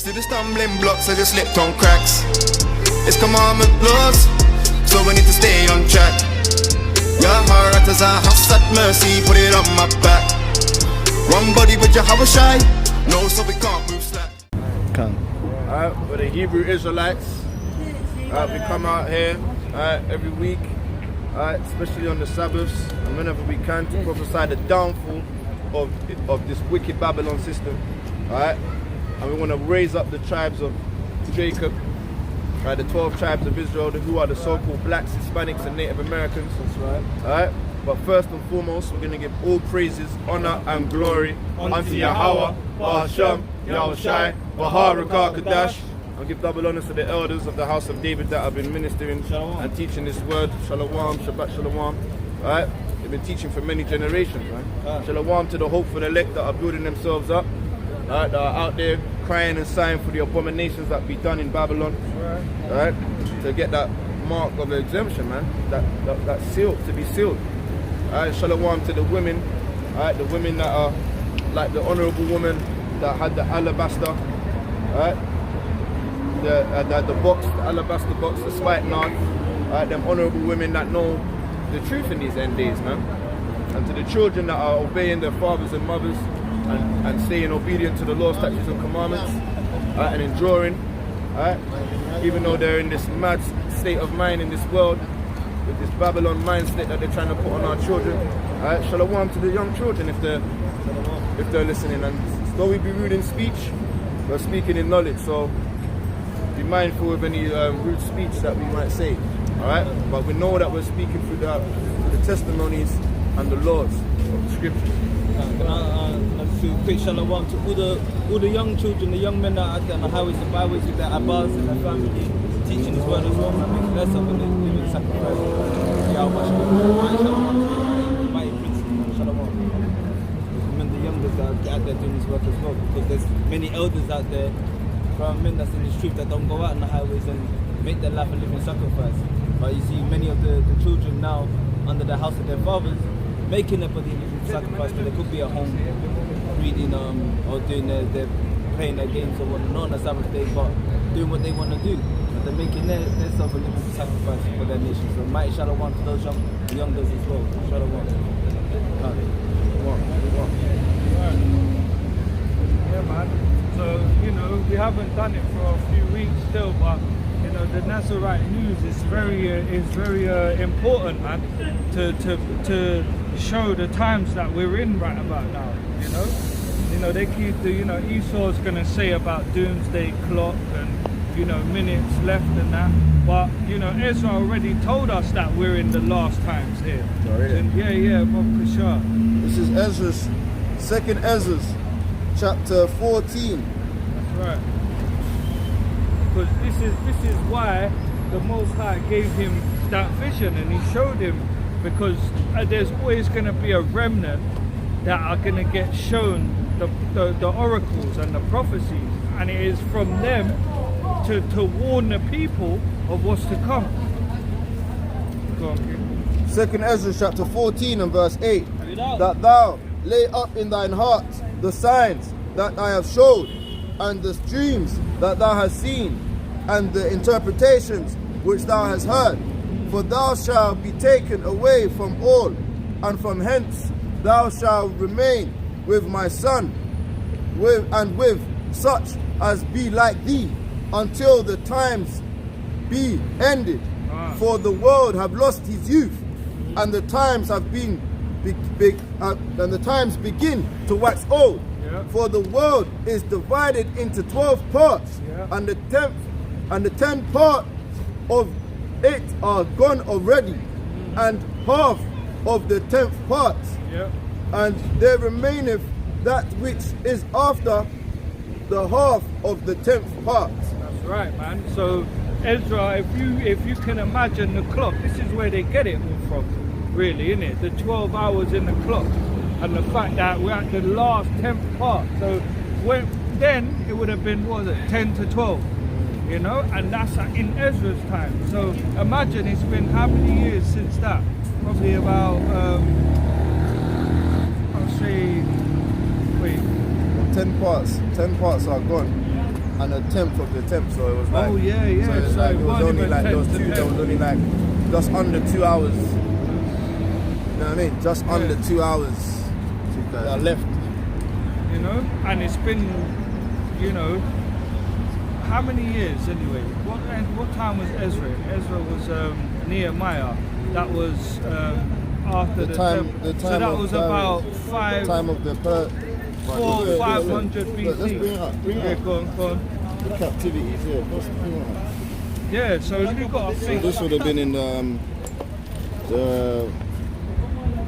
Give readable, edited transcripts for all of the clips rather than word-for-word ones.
See the stumbling blocks as you slipped on cracks. It's commandment laws, so we need to stay on track. Your heart as a house at mercy, put it on my back. One body with your shy, no, so we can't move slack. Alright, we're the Hebrew Israelites. We come out here every week, especially on the Sabbaths, and whenever we can, to prophesy the downfall of this wicked Babylon system. Alright? And we want to raise up the tribes of Jacob, the 12 tribes of Israel, who are the so-called blacks, Hispanics, and Native Americans. That's right. Alright? But first and foremost, we're going to give all praises, honor, and glory unto Yahweh, Bahasham, Yahushai, Baharakah Kadash. I'll give double honors to the elders of the house of David that have been ministering and teaching this word. Shalom, Shabbat Shalom. Alright? They've been teaching for many generations. Right? Shalom to the hopeful elect that are building themselves up. That are out there crying and sighing for the abominations that be done in Babylon. Alright? To get that mark of exemption, man. That seal, to be sealed. Alright, shalom to the women. Alright, the women that are like the honorable woman that had the alabaster. Alright? The box, the alabaster box, the spikenard. Alright, them honorable women that know the truth in these end days, man. And to the children that are obeying their fathers and mothers and staying obedient to the law, statutes and commandments, and enduring, even though they're in this mad state of mind in this world, with this Babylon mindset that they're trying to put on our children. Shalom to the young children if they're listening. And though we be rude in speech, we're speaking in knowledge, so be mindful of any rude speech that we might say. Alright? But we know that we're speaking through the testimonies and the laws of the scriptures. Quick shalom to all the young children, the young men that are out there on the highways and byways with their abbas and their family, teaching His word as well. Making less of a living sacrifice. Yahweh shalom. Mighty principle, shalom. Remember the youngers that are out there doing this work as well, because there's many elders out there, men that's in the street that don't go out on the highways and make their life a living sacrifice. But you see many of the children now under the house of their fathers making their body a living sacrifice, but they could be at home reading or doing their playing their games or whatnot, not on the Sabbath day, but doing what they want to do. But they're making their self a living sacrifice for their nation. So mighty shalom to those youngers as well. Shalom. Yeah, man. So, we haven't done it for a few weeks still, but the Nazarite news is very important, man, to show the times that we're in right about now. They keep Esau's gonna say about doomsday clock and minutes left and that, but Ezra already told us that we're in the last times here. Oh, really? Yeah, for sure. This is Ezra's, 2nd Ezra, chapter 14. That's right. Because this is why the Most High gave him that vision, and He showed him, because there's always going to be a remnant that are going to get shown the oracles and the prophecies, and it is from them to warn the people of what's to come. Go on, King. 2nd Ezra chapter 14 and verse 8. That thou lay up in thine heart the signs that I have showed, and the dreams that thou hast seen, and the interpretations which thou hast heard. For thou shalt be taken away from all, and from hence thou shalt remain with my son, with such as be like thee, until the times be ended. For the world have lost his youth, and the times have been and the times begin to wax old. For the world is divided into 12 parts, and the 10 parts of it are gone already, and half of the 10th part, and there remaineth that which is after the half of the 10th part. That's right, man. So Ezra, if you can imagine the clock, this is where they get it all from, really, isn't it? The 12 hours in the clock, and the fact that we're at the last 10th part. So then it would have been, what was it, 10 to 12, and that's in Ezra's time. So imagine, it's been how many years since that? Probably about, I'll say, wait. 10 parts are gone. and a tenth of the tenth. So it was like, Oh, yeah, yeah. So it's So like it it was wasn't only even like 10 those to two. 10. There was only like just under 2 hours. You know what I mean? Just under 2 hours that are left. You know, and it's been, you know, how many years anyway? What time was Ezra? Ezra was Nehemiah. That was after the time. temple. The time so that of was Darius. about The time of the 500 BC. Let's bring it up. Bring Yeah, it up. go on. The captivities. Yeah, let's bring it up. Yeah, so you've got to think. This would have been in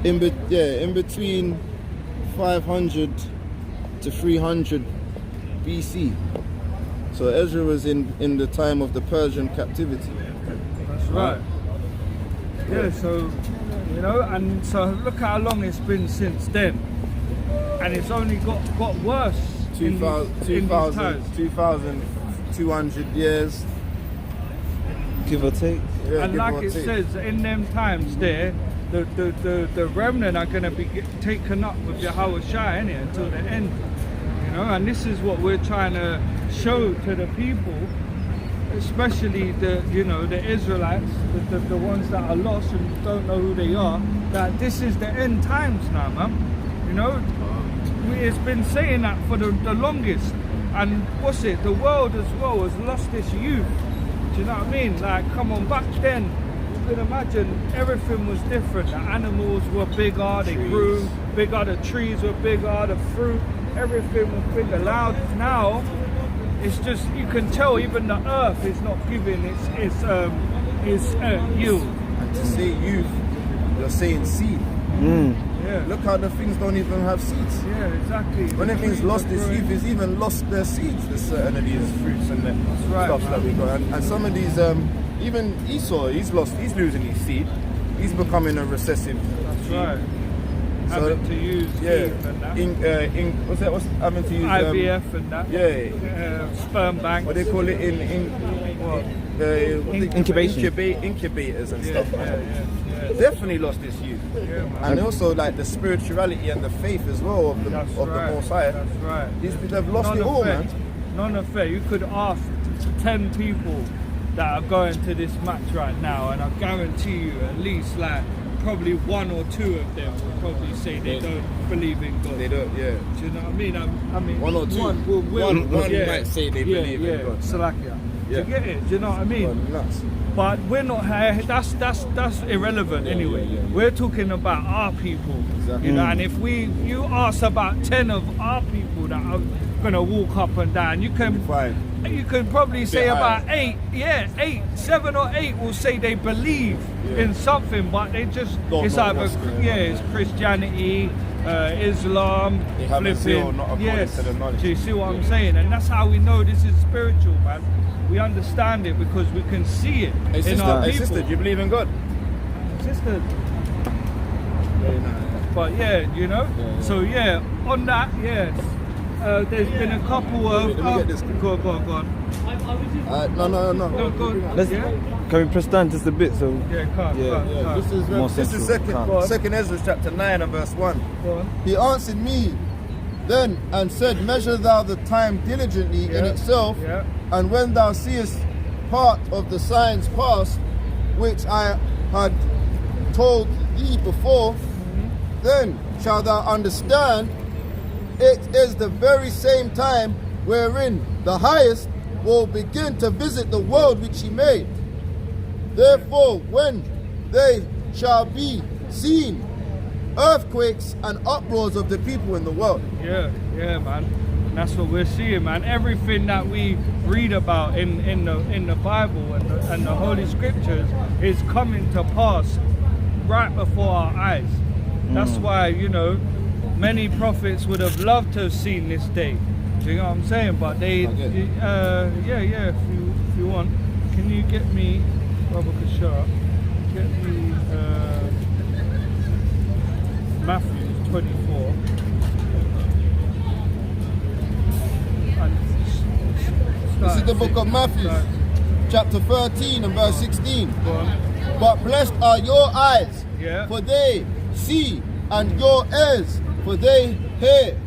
in between 500 to 300 BC. So Ezra was in the time of the Persian captivity. That's right. Yeah, so, you know, and so look how long it's been since then. And it's only got worse in these times. 2,200 years. Give or take. Yeah, And give like or it take. says, in them times there, the remnant are going to be taken up with Yahweh Shai, innit, until the end. You know, and this is what we're trying to show to the people, especially the Israelites, the ones that are lost and don't know who they are, that this is the end times now, man. You know, it's been saying that for the longest. And what's it? The world as well has lost its youth. Do you know what I mean? Like, come on, back then, you can imagine everything was different. The animals were bigger, they grew bigger, the trees were bigger, the fruit, everything was bigger. Now, it's just, you can tell even the earth is not giving its yield. And to say youth, you're saying seed. Yeah. Look how the things don't even have seeds. Yeah, exactly. When The everything's trees lost are its growing. youth, it's even lost their seeds. There's certain of these fruits and the right, stuff man. that we got. And some of these, even Esau, he's losing his seed. He's becoming a recessive. That's right. So, Having to use Eve and that. What's having to use IVF and that. Yeah. Sperm bank. What they call it Incubation. Incubators and Yeah, stuff. yeah. Definitely lost its youth. Yeah, man. And also like the spirituality and the faith as well of the That's of right. the Most High. That's right. They've lost it all, man. Non-affair. You could ask 10 people that are going to this match right now, and I guarantee you, at least like probably one or two of them will probably say they don't believe in God. They don't, yeah. Do you know what I mean? I mean, One or two. One One might say they believe in God. Salakia. Yeah. Do you get it? Do you know what I mean? God, nuts. But we're not here. That's irrelevant anyway. yeah. We're talking about our people, Exactly. you know. And if you ask about 10 of our people that are gonna walk up and down, you can probably say Bit about higher. 7 or 8 will say they believe in something, but they just Don't know what's going on. it's Christianity, Islam, They have a zeal not according to the knowledge. Do you see what I'm saying? And that's how we know this is spiritual, man. We understand it because we can see it in our people. Sister, do you believe in God? Sister. Very nice. But yeah, you know. So yeah, on that, yes. There's been a couple of. Let me get this. Go on. No. No, go on. Let's, Yeah? Can we press down just a bit so Yeah, come. This is second Ezra chapter 9 and verse 1. Go on. He answered me then and said, measure thou the time diligently in itself, Yeah. and when thou seest part of the signs past, which I had told thee before, then shalt thou understand it is the very same time wherein the highest will begin to visit the world which he made. Therefore, when they shall be seen earthquakes and uproars of the people in the world. Yeah, man. That's what we're seeing, man. Everything that we read about in the Bible and the Holy Scriptures is coming to pass right before our eyes. That's why, you know, many prophets would have loved to have seen this day. Do you know what I'm saying? But they, if you want, can you get me, Robert Kashar, get me Matthew 24. This is the book of Matthew, chapter 13 and verse 16. But blessed are your eyes, for they see, and your ears, for they hear.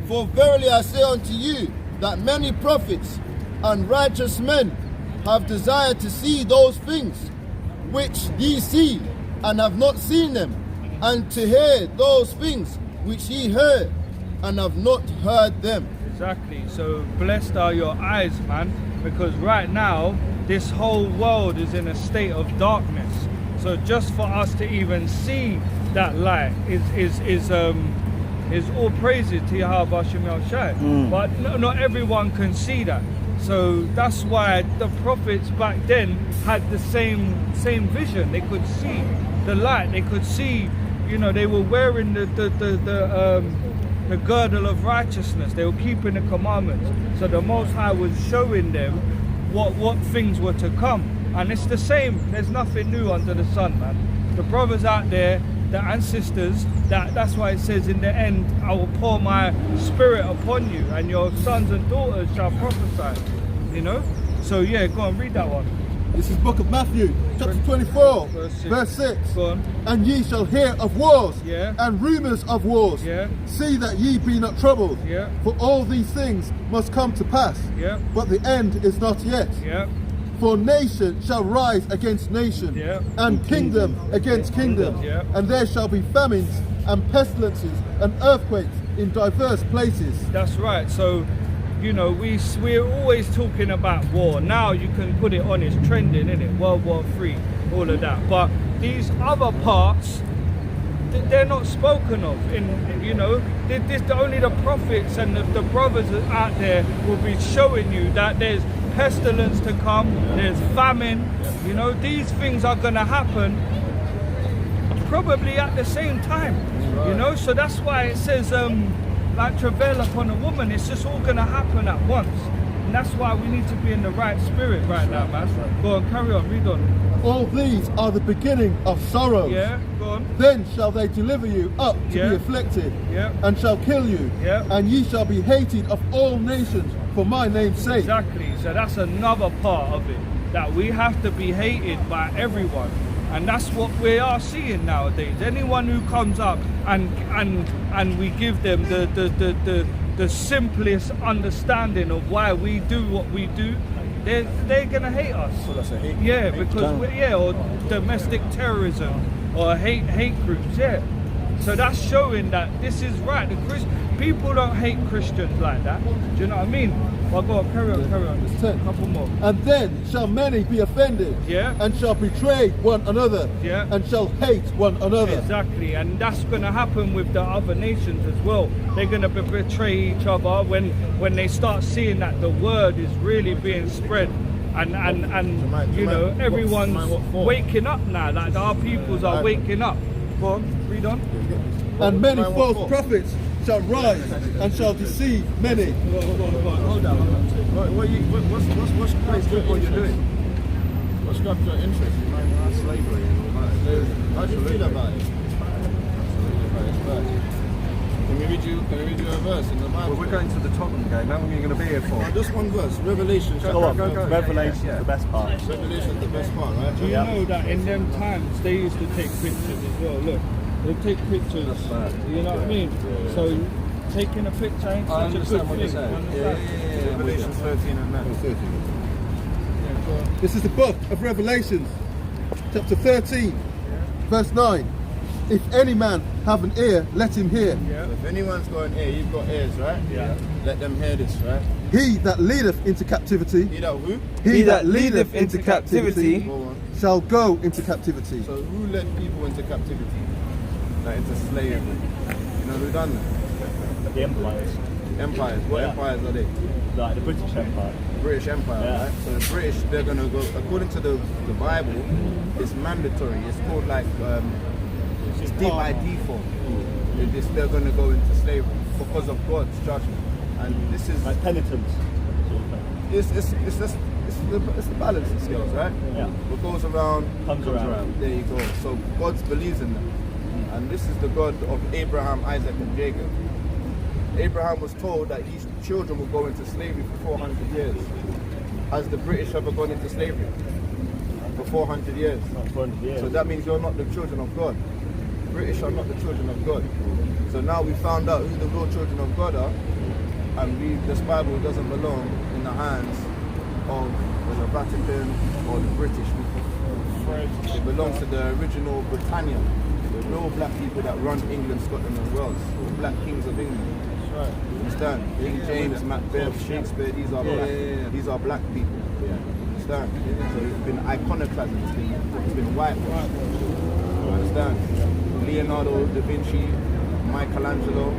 For verily I say unto you, that many prophets and righteous men have desired to see those things which ye see, and have not seen them, and to hear those things which ye heard, and have not heard them. Exactly. So blessed are your eyes, man, because right now this whole world is in a state of darkness. So just for us to even see that light is all praises to Yahweh Hashem Yahushai. But not everyone can see that. So that's why the prophets back then had the same vision. They could see the light. They could see, you know, they were wearing the girdle of righteousness. They were keeping the commandments. So the Most High was showing them what things were to come. And it's the same. There's nothing new under the sun, man. The brothers out there, the ancestors, that's why it says in the end, I will pour my spirit upon you, and your sons and daughters shall prophesy. You know? So yeah, go on, read that one. This is book of Matthew, chapter 24, verse 6. Go on. And ye shall hear of wars, Yeah. and rumours of wars. Yeah. See that ye be not troubled, Yeah. for all these things must come to pass. Yeah. But the end is not yet. Yeah. For nation shall rise against nation, Yeah. and kingdom against kingdom, Yeah. and there shall be famines and pestilences and earthquakes in diverse places. That's right. So, you know, we're always talking about war. Now you can put it on, it's trending, isn't it? World War III, all of that. But these other parts, they're not spoken of. You know, only the prophets and the brothers out there will be showing you that there's pestilence to come, there's famine. You know, these things are going to happen probably at the same time. You know, so that's why it says like travail upon a woman. It's just all going to happen at once, and that's why we need to be in the right spirit right now, man. Go on, carry on, read on. All these are the beginning of sorrows. Yeah, go on. Then shall they deliver you up to Yeah. be afflicted, Yeah. and shall kill you, Yeah. and ye shall be hated of all nations for my name's sake. Exactly. So that's another part of it, that we have to be hated by everyone, and that's what we are seeing nowadays. Anyone who comes up and we give them the simplest understanding of why we do what we do, they're gonna hate us. So that's a hate. Yeah, because or domestic terrorism or hate groups. Yeah. So that's showing that this is right. People don't hate Christians like that. Do you know what I mean? Well, go on, carry on. Verse 10. A couple more. And then shall many be offended, Yeah. and shall betray one another, Yeah. and shall hate one another. Exactly, and that's going to happen with the other nations as well. They're going to betray each other when they start seeing that the word is really being spread, and you know, everyone's waking up now. Like our peoples are waking up. Go on, read on. And many false prophets shall rise and shall deceive many. Hold on. What's grabbed your interest? What's grabbed your interest? You know, slavery and all that. How do you feel about it? Can we read you a verse in the Bible? Well, we're going to the Tottenham game. How long are you going to be here for? Just one verse. Revelation. Go on. Revelation's the best part. Revelation's the best part, right? Do you know that in them times they used to take pictures as well? Look, they take pictures. You know what I mean? So taking a picture ain't such a good thing. Yeah. Revelation 13 and 9. This is the book of Revelation, chapter 13, verse 9. If any man have an ear, let him hear. Yeah. If anyone's got an ear, you've got ears, right? Yeah. Let them hear this, right? He that leadeth into captivity, He that who? he that leadeth into captivity, Go on. shall go into captivity. So who led people into captivity? Like into slavery? You know who done that? The empires. Empires. What empires are they? Like the British Empire. British Empire, Yeah. right? So the British, they're gonna go according to the Bible. It's mandatory. It's called like it's by default. They're gonna go into slavery because of God's judgment, and this is Like penitence. it's the balancing scales, right? Yeah. What goes around Comes around. There you go. So God believes in them, and this is the God of Abraham, Isaac, and Jacob. Abraham was told that his children will go into slavery for 400 years. Has the British ever gone into slavery? For 400 years. Not 400 years. So that means you're not the children of God. British are not the children of God. So now we found out who the real children of God are, and this Bible doesn't belong in the hands of the Vatican or the British people. It belongs to the original Britannia, the real black people that run England, Scotland and Wales, the black kings of England. Understand? King James, Macbeth, Shakespeare, these are black people. Understand? So it's been iconoclasm, it's been whitewashed. Understand? Leonardo da Vinci, Michelangelo,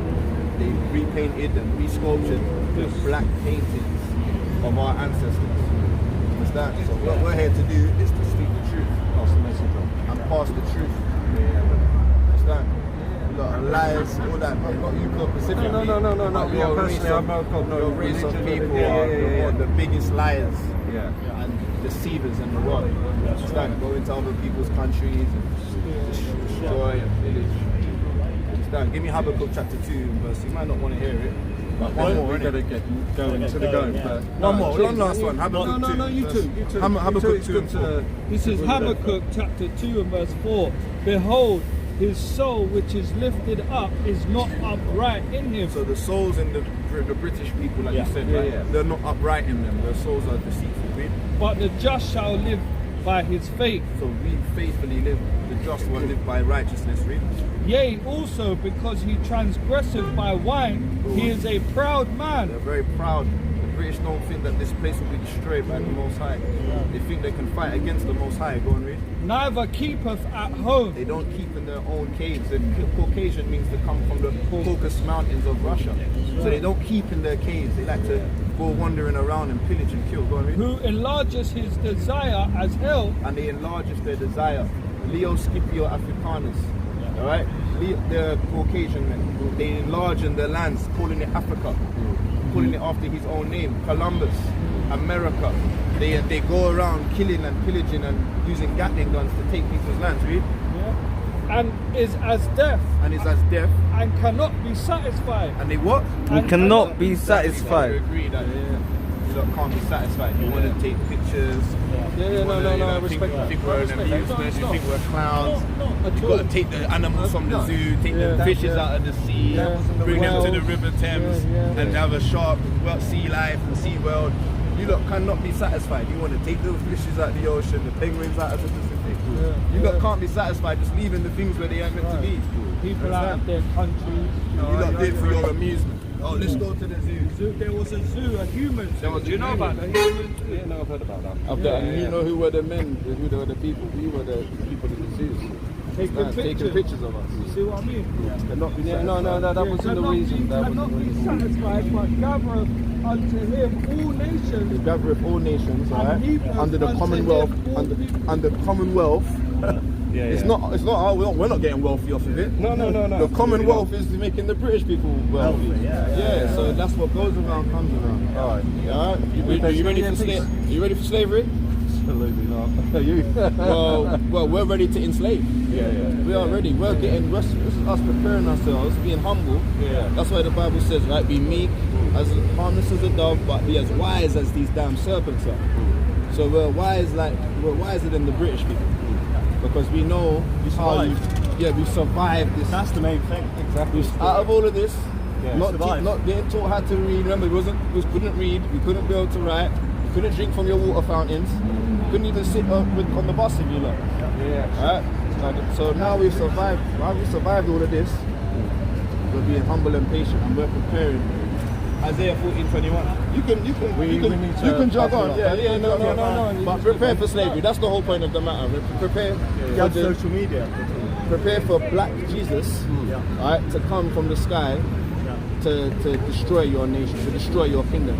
they repainted and resculptured the black paintings of our ancestors. Understand? So what we're here to do is to speak the truth. Pass the message on. And pass the truth. Understand? A lot of lies, all that, but not you specifically. No. Your race of people are the biggest liars and deceivers in the world. Understand? Go into other people's countries and destroy and pillage. Understand? Give me Habakkuk chapter 2 verse. You might not want to hear it. But one more, we gotta go into the go. One last one. Habakkuk 2. No, you two. Habakkuk 2 and 4. This is Habakkuk chapter 2 and verse 4. Behold, his soul which is lifted up is not upright in him. So the souls in the British people, like you said, right? They're not upright in them. Their souls are deceitful. Right? But the just shall live by his faith. So we faithfully live. The just will live by righteousness. Right? Yea, also because he transgresseth by wine, he is a proud man. They're very proud. The British don't think that this place will be destroyed by the Most High. They think they can fight against the Most High. Go and read. Neither keepeth at home. They don't keep in their own caves. The Caucasian means to come from the Caucasus Mountains of Russia. So they don't keep in their caves. They like to go wandering around and pillage and kill. Go and read. Who enlarges his desire as hell. And they enlarges their desire. Leo Scipio Africanus. Alright? The Caucasian men. They enlarge in their lands, calling it Africa. Calling it after his own name. Columbus. America. They go around killing and pillaging and using Gatling guns to take people's lands, read? And is as deaf. And is as deaf. And cannot be satisfied. And they what? And cannot be satisfied. You agree that you lot can't be satisfied. You want to take pictures. No, respect that. You think we're amusements, you think we're clowns. You've got to take the animals from the zoo, take the fishes out of the sea, bring them to the River Thames and have a shark, sea life and sea world. You lot cannot be satisfied. You want to take those fishes out of the ocean, the penguins out of the Pacific. You lot can't be satisfied just leaving the things where they aren't meant to be. People out of their countries. You lot do it for your amusement. Oh, let's go to the zoo. There was a zoo, a human zoo. Do you know about the human zoo? Yeah, no, I've heard about that. And you know who were the men, who were the people? We were the people in the zoos. Taking pictures of us. You see what I mean? Cannot be satisfied. No, that wasn't the reason. That cannot be satisfied, but gathereth unto him all nations. Gathereth all nations, alright? Under the Commonwealth. Under Commonwealth. It's not. We're not getting wealthy off of it. No. The Commonwealth is making the British people wealthy. Yeah. So that's what goes around comes around. Alright. You ready for slavery? You ready for slavery? Absolutely not. Are you? well, we're ready to enslave. We are ready. We're getting. This is us preparing ourselves, being humble. That's why the Bible says, right? Be meek, as harmless as a dove, but be as wise as these damn serpents are. So we're wiser than the British people. Because we know how we survived this. That's the main thing. Exactly. Out of all of this, not being taught how to read. Remember, we couldn't read, we couldn't be able to write, we couldn't drink from your water fountains, we couldn't even sit on the bus if you like. Alright? So now we've survived. While we survived all of this, we're being humble and patient, and we're preparing. Isaiah 14:21. You can jog on. No. But prepare for slavery. That's the whole point of the matter. Prepare for social media. Prepare for Black Jesus, right, to come from the sky to destroy your nation, to destroy your kingdom.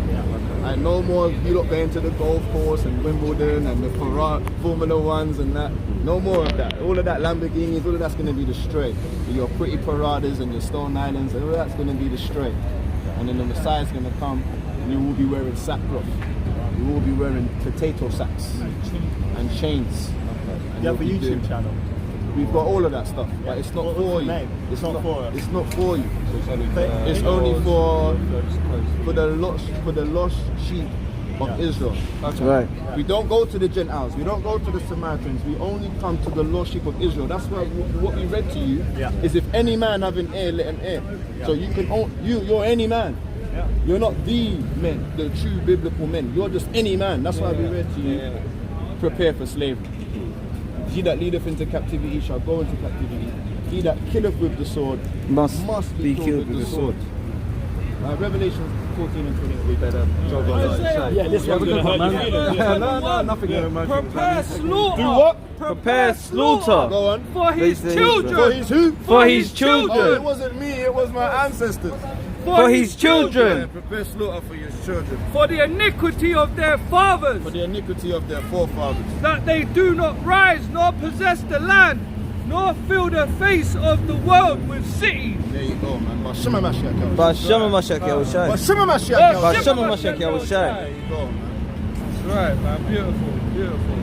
Right, no more you lot going to the golf course and Wimbledon and the Formula Ones and that. No more of that. All of that Lamborghinis, all of that's going to be destroyed. Your pretty paradas and your Stone Islands, all of that's going to be destroyed. And then the Messiah's going to come, and you will be wearing sackcloth. You will be wearing potato sacks and chains. And you have a YouTube channel. We've got all of that stuff, but it's not for you. It's not for us. It's not for you. It's only for the lost sheep of Israel. That's right. We don't go to the Gentiles. We don't go to the Samaritans. We only come to the lost sheep of Israel. That's why what we read to you is if any man have an ear, let him hear. So you can you're any man. Yeah. You're not the men, the true biblical men. You're just any man. That's why we read to you, prepare for slavery. He that leadeth into captivity shall go into captivity. He that killeth with the sword must be killed with the sword. Revelation 14 and 28. We better jog on. Yeah, this one's gonna hurt man. No, nothing gonna hurt you. Prepare slaughter. Do what? Prepare slaughter. Go on. For his children. For his who? For his Oh, children. it wasn't me, it was my ancestors. For his children. Yeah, prepare slaughter for your children. For the iniquity of their fathers. For the iniquity of their forefathers. That they do not rise nor possess the land, nor fill the face of the world with cities. There you go, man. Bashama Mashiach. Bashama Mashiach Yahushai. Bashama Mashiach. Bashama Mashiach Yahushai. There you go, man. That's right, man. Beautiful, beautiful.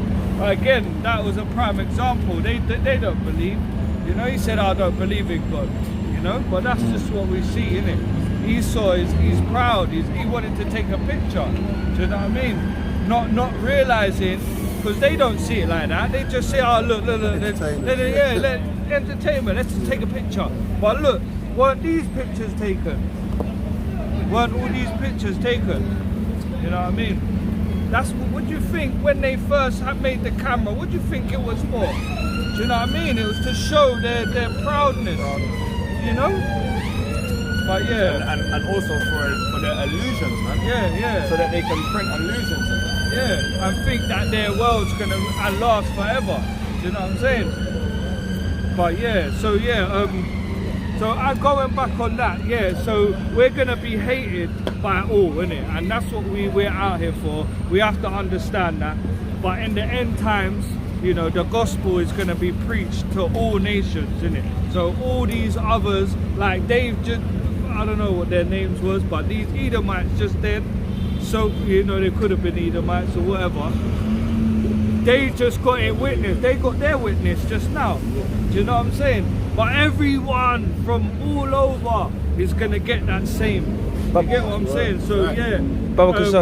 Again, that was a prime example. They don't believe. You know, he said, I don't believe in God. You know, but that's just what we see, innit? Esau he's proud. He wanted to take a picture. Do you know what I mean? Not realizing, because they don't see it like that. They just say, oh look, entertainment. Let's just take a picture. But look, weren't these pictures taken? Weren't all these pictures taken? You know what I mean? That's what do you think when they first made the camera? What do you think it was for? Do you know what I mean? It was to show their proudness. You know? But yeah. And also for the illusions, man. Yeah. So that they can print illusions. Yeah, and think that their world's gonna last forever. Do you know what I'm saying? But yeah, so I'm going back on that. Yeah, so we're gonna be hated by all, innit? And that's what we're out here for. We have to understand that. But in the end times, you know, the gospel is gonna be preached to all nations, innit? So all these others, like they've just, I don't know what their names was, but these Edomites just dead. So, you know, they could have been Edomites or whatever. They just got it witnessed. They got their witness just now. Do you know what I'm saying? But everyone from all over is going to get that same. You get what I'm saying? So, yeah.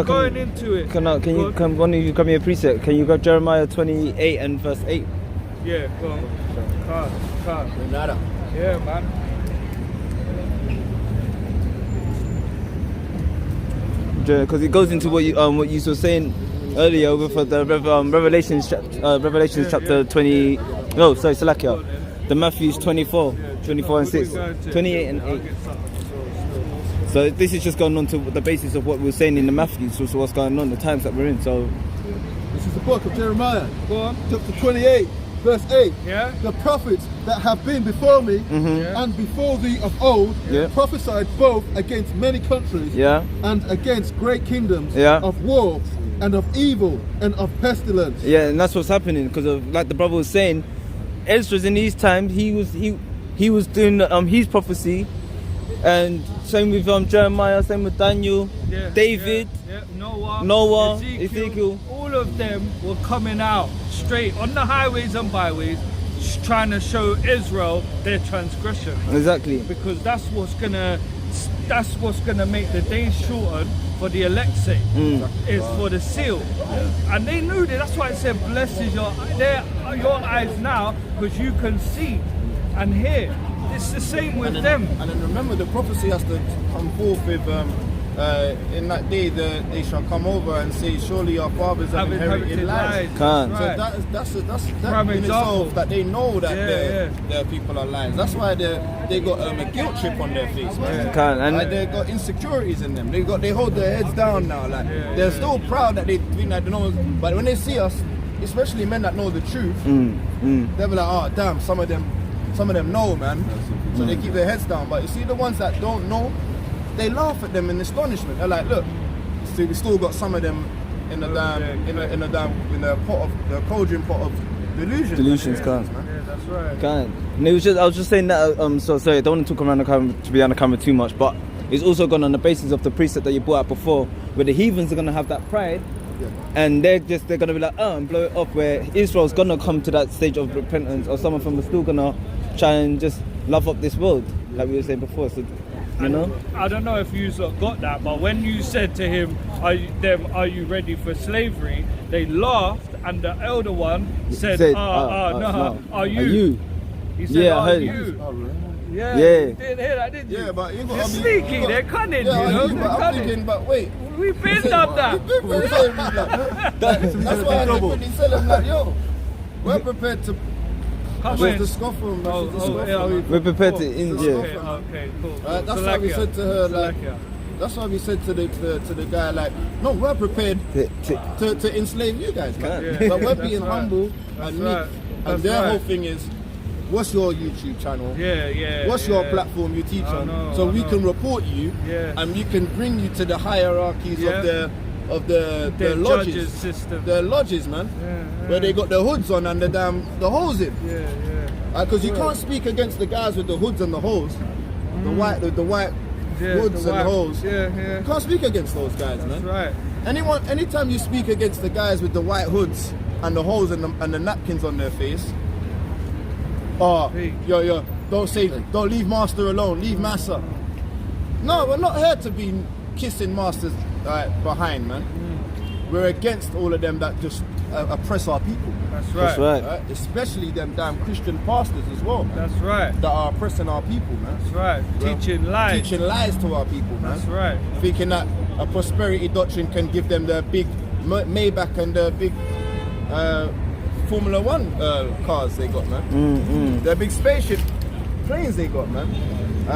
Going into it. Can one of you come here, precept? Can you go Jeremiah 28 and verse 8? Yeah, go on. Car. Yeah, man. Because it goes into what you were saying earlier with the Revelations chapter 20. No, sorry, Salakia. The Matthews 24 and 6, 28 and 8. So this is just going on to the basis of what we were saying in the Matthews, so what's going on, the times that we're in. So This is the book of Jeremiah. Go on. Chapter 28, verse 8. Yeah. The prophets that have been before me and before thee of old prophesied both against many countries and against great kingdoms of war and of evil and of pestilence. Yeah, and that's what's happening because of, like the brother was saying, Ezra's in these times he was doing his prophecy, and same with Jeremiah, same with Daniel, David, Noah, Ezekiel. All of them were coming out straight on the highways and byways, trying to show Israel their transgression. Exactly. Because that's what's gonna make the days shorten for the elect's sake. It's for the seal. And they knew that. That's why it said, blessed is your eyes now, because you can see and hear. It's the same with them. And then remember, the prophecy has to come forth with in that day they shall come over and say, surely our fathers have inherited lies. Can't. So that's Prime in example. itself that they know that their people are liars. That's why they got a guilt trip on their face, man. Can't. And Like they got insecurities in them. They hold their heads down now. Like they're still proud that they think that they know, but when they see us, especially men that know the truth, they'll be like, oh damn, some of them know, man. So they keep their heads down. But you see the ones that don't know, they laugh at them in astonishment. They're like, look, see, we still got some of them in the cauldron pot of delusions. Delusions, can't. Yeah, that's right. Can't. And it was just, I was just saying that. So sorry, I don't want to talk around the camera, to be on the camera too much, but it's also gone on the basis of the precept that you brought out before, where the heathens are gonna have that pride. And they're gonna be like, and blow it off, where Israel's gonna come to that stage of repentance, or some of them are still gonna try and just love up this world, like we were saying before. So, you know? I don't know if you got that, but when you said to him, are you ready for slavery? They laughed, and the elder one said, no, are you? He said, I heard you? Yeah. Yeah. You didn't hear that, did you? Yeah, but you They're got sneaky, they're cunning, Yeah, you know? but They're I'm cunning. thinking, but wait. We've been done that. We've been saying that's why I when he said, I'm like, yo, we're prepared to. Come That's in. the scoffle. That's the scoffle. yeah, We're prepared to India. Okay, cool. That's why we said to her, like, Salakia. that's why we said to the guy, like, no, we're prepared to enslave you guys, man. Yeah, But we're that's being right. humble That's and meek. right. And That's their right. whole thing is, what's your YouTube channel? Yeah. What's your platform you teach on? know, So I we know. can report you, Yeah. and we can bring you to the hierarchies of the The lodges, judges system. the lodges, man, Yeah. where they got the hoods on and the holes in. Yeah. Because you can't speak against the guys with the hoods and the holes, the white Yeah, hoods and the holes. Yeah. You can't speak against those guys, That's man. right. Anytime you speak against the guys with the white hoods and the holes and the napkins on their face, Hey. yo, don't leave master alone, leave massa. No, we're not here to be kissing masters behind, man. We're against all of them that just oppress our people. That's right. That's right. Right? Especially them damn Christian pastors as well, man, That's right. that are oppressing our people, man. That's right. Well, Teaching lies. Teaching lies to our people, man. That's right. Thinking that a prosperity doctrine can give them the big Maybach and the big Formula One cars they got, man. The big spaceship planes they got, man.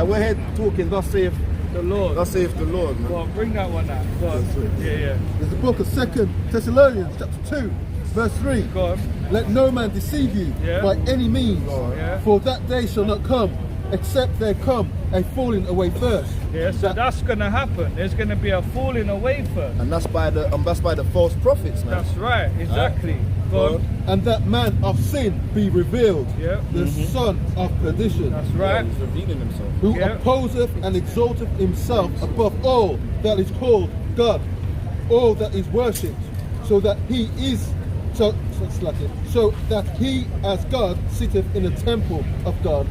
We're here talking, thus saith The Lord. the Lord, man. Go on, bring that one out. Go on. Yeah. There's the book of 2 Thessalonians, chapter 2, verse 3. Go on. Let no man deceive you Yeah. by any means, Yeah. for that day shall not come, except there come a falling away first. Yeah, so that's going to happen. There's going to be a falling away first. And that's by the false prophets, man. That's right, exactly. Go on. And that man of sin be revealed, Yeah. the son of perdition, That's Yeah, right. he's revealing himself. who Yeah. opposeth and exalteth himself above all that is called God, all that is worshipped, so that he is so that he as God sitteth in the temple of God,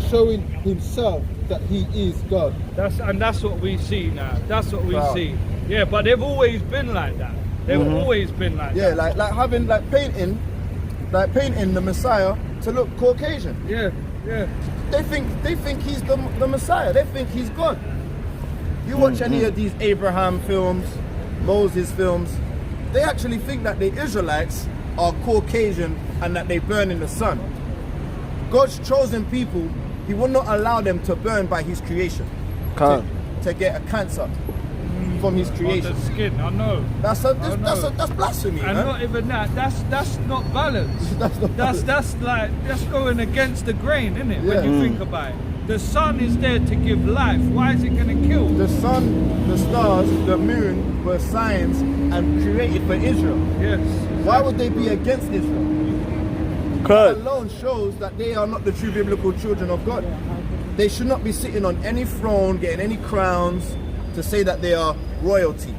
showing himself that he is God. That's what we see now. That's what we Wow. see. Yeah, but they've always been like that. They've always been like Yeah, that. like painting the Messiah to look Caucasian. Yeah. They think he's the Messiah. They think he's God. You watch any of these Abraham films, Moses films, they actually think that the Israelites are Caucasian and that they burn in the sun. God's chosen people, he will not allow them to burn by his creation. Can't. To get a cancer from his On creation. the skin, I know. That's blasphemy, And man. not even that. That's not balanced. That's not That's going against the grain, isn't it? Yeah. When you think about it, the sun is there to give life. Why is it going to kill? The sun, the stars, the moon were signs and created for Israel. Yes. Why would they be against Israel? That Cause alone shows that they are not the true biblical children of God. They should not be sitting on any throne, getting any crowns to say that they are royalty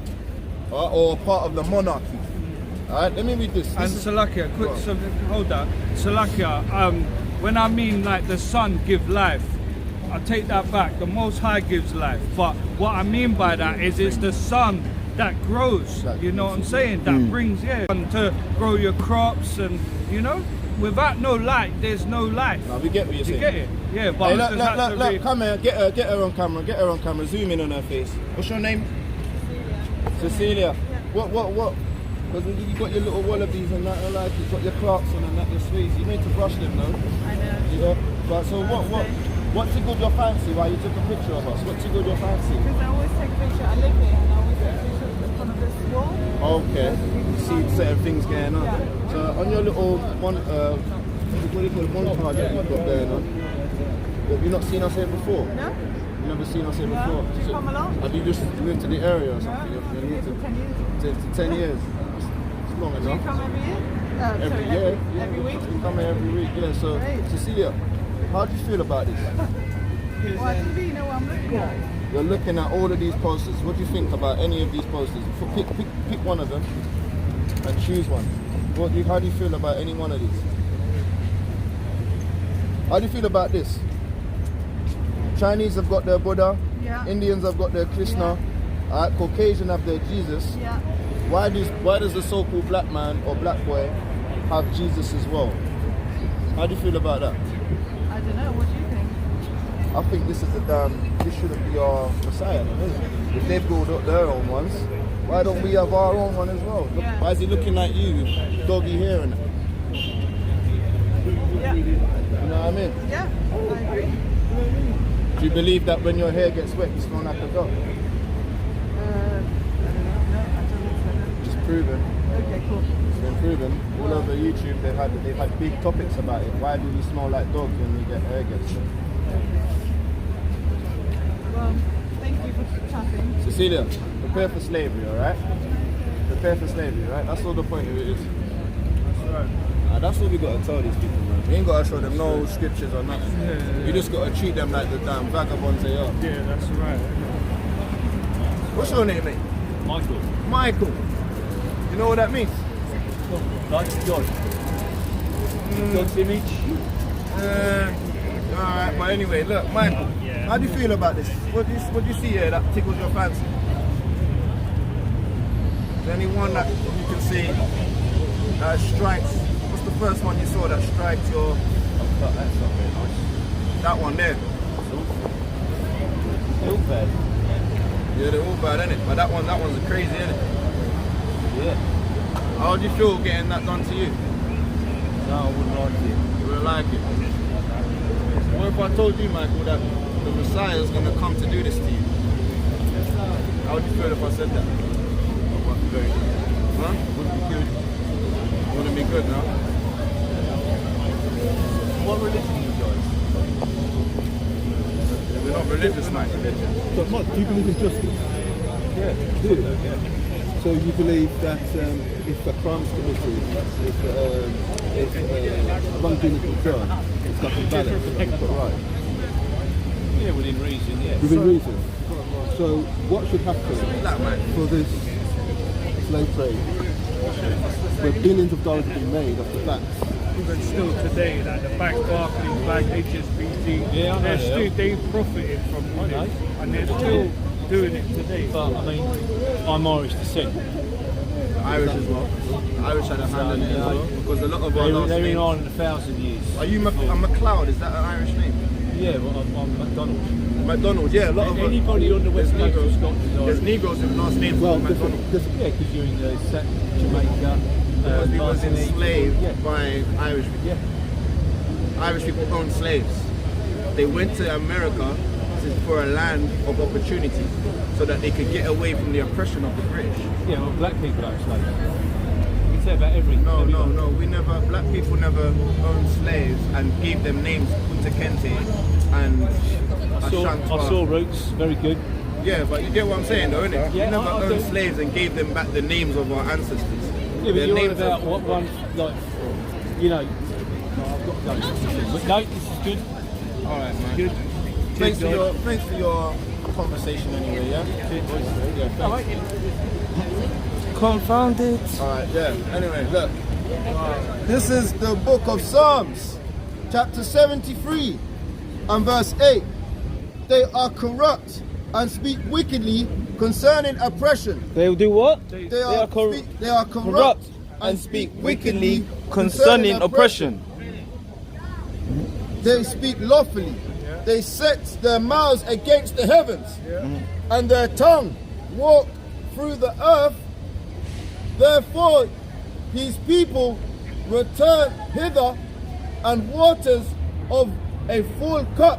or part of the monarchy. Alright, let me read this. And This is- Salakia, hold that. Salakia, when I mean like the sun give life, I take that back. The Most High gives life. But what I mean by that is it's the sun that grows. You know what I'm saying? That brings, to grow your crops and, you know, without no light, there's no life. Now we get what you're You saying. get it? Yeah, but Hey, it look, just had to look, be- come here, get her on camera, zoom in on her face. What's your name? Cecilia. What? Because you got your little wallabies and that, like you've got your Clarks on and that, your sweets. You need to brush them, no? I know. You know? But so what tickled your fancy while you took a picture of us? What tickled your fancy? Because I always take pictures. I live here and I always take pictures in front of this wall. Okay. You see certain things going on. So on your little what do you call it, montage that you've got going on, have you not seen us here before? No? You've never seen us here No. before? Did you come along? Have you just moved to the area or something? No, You're I've new been to here for 10 years. 10 years. It's long Do you enough. come every year? Every Sorry, year. every week? We come here every week, yeah. So, Great. Cecilia, how do you feel about this? Well, I think you know what I'm looking at. You're looking at all of these posters. What do you think about any of these posters? Pick one of them and choose one. How do you feel about any one of these? How do you feel about this? Chinese have got their Buddha. Yeah. Indians have got their Krishna. Caucasian have their Jesus. Yeah. Why does the so-called black man or black boy have Jesus as well? How do you feel about that? I don't know. What do you think? I think this shouldn't be our Messiah, then, is it? If they've built up their own ones, why don't we have our own one as well? Look, Yeah. why is he looking like you with doggy hair and that? Yeah. You know what I mean? Yeah, I agree. Do you believe that when your hair gets wet, you smell like a dog? I don't know. No, I don't think so. It's proven. Okay, cool. It's been proven. All over YouTube, they've had big topics about it. Why do we smell like dogs when we get hair gets wet? Well, thank you for chatting. Cecilia, prepare for slavery, alright? Prepare for slavery, right? That's all the point of it is. That's right. That's what we gotta tell these people, man. We ain't gotta show them no scriptures or nothing. Yeah. We just gotta treat them like the damn vagabonds they are. Yeah, that's right. What's your name, mate? Michael. Michael. You know what that means? Like God. God's image. Alright, but anyway, look, Michael, how do you feel about this? What do you see here that tickles your fancy? Is there anyone that you can see that strikes? What's the first one you saw that strikes your? That's not very nice. That one there. They're all bad. Yeah, they're all bad, innit? But that one's crazy, innit? Yeah. How do you feel getting that done to you? No, I wouldn't like it. You wouldn't like it. What if I told you, Michael, that the Messiah is going to come to do this to you? How would you feel if I said that? Wouldn't be good. Huh? Wouldn't be good. Wouldn't be good, no? What religion are you guys? We're not religious, mate. So, Mark, do you believe in justice? Yeah. Do you? So you believe that if a crime is committed, if wrongdoing is done, it's got to be balanced, it's got right. Yeah, within reason, yeah. Within reason. So what should happen That, man. for this slave trade, where billions of dollars have been made off the backs? Even still today, like the bank Barclays, bank HSBC, Yeah, I know they profited from it, and they're still doing it today. But I mean, I'm Irish descent. Irish as well. Irish had a hand in it as well. Because a lot of our last They're in names... Ireland 1,000 years. Are you McLeod? Is that an Irish name? Yeah, well, I'm McDonald. McDonald, yeah. A lot of Anybody on the West Coast of Scotland is There's Irish. Negroes with last names Well, called McDonald. Yeah, because you're in Jamaica, Because he was Martinique. enslaved Yeah. by Irish people. Yeah. Irish people owned slaves. They went to America for a land of opportunity so that they could get away from the oppression of the British. Yeah, well, black people own slaves. You can say about every... No, black people never owned slaves and gave them names Kunta Kinte and I saw Ashanti. Roots, very good. Yeah, but you get what I'm saying though, innit? Yeah, We never I owned do. slaves and gave them back the names of our ancestors. Yeah, but Their you're on names about are- what one, like, you know... No, I've got to go. But no, this is good. Alright, man. Good. Thanks for your conversation anyway, yeah? Yeah, thanks. Confounded. Alright, yeah. Anyway, look. This is the book of Psalms, chapter 73 and verse 8. They are corrupt and speak wickedly concerning oppression. They will do what? They are corrupt and speak wickedly concerning oppression. They speak lawfully. They set their mouths against the heavens, and their tongue walk through the earth. Therefore, his people return hither, and waters of a full cup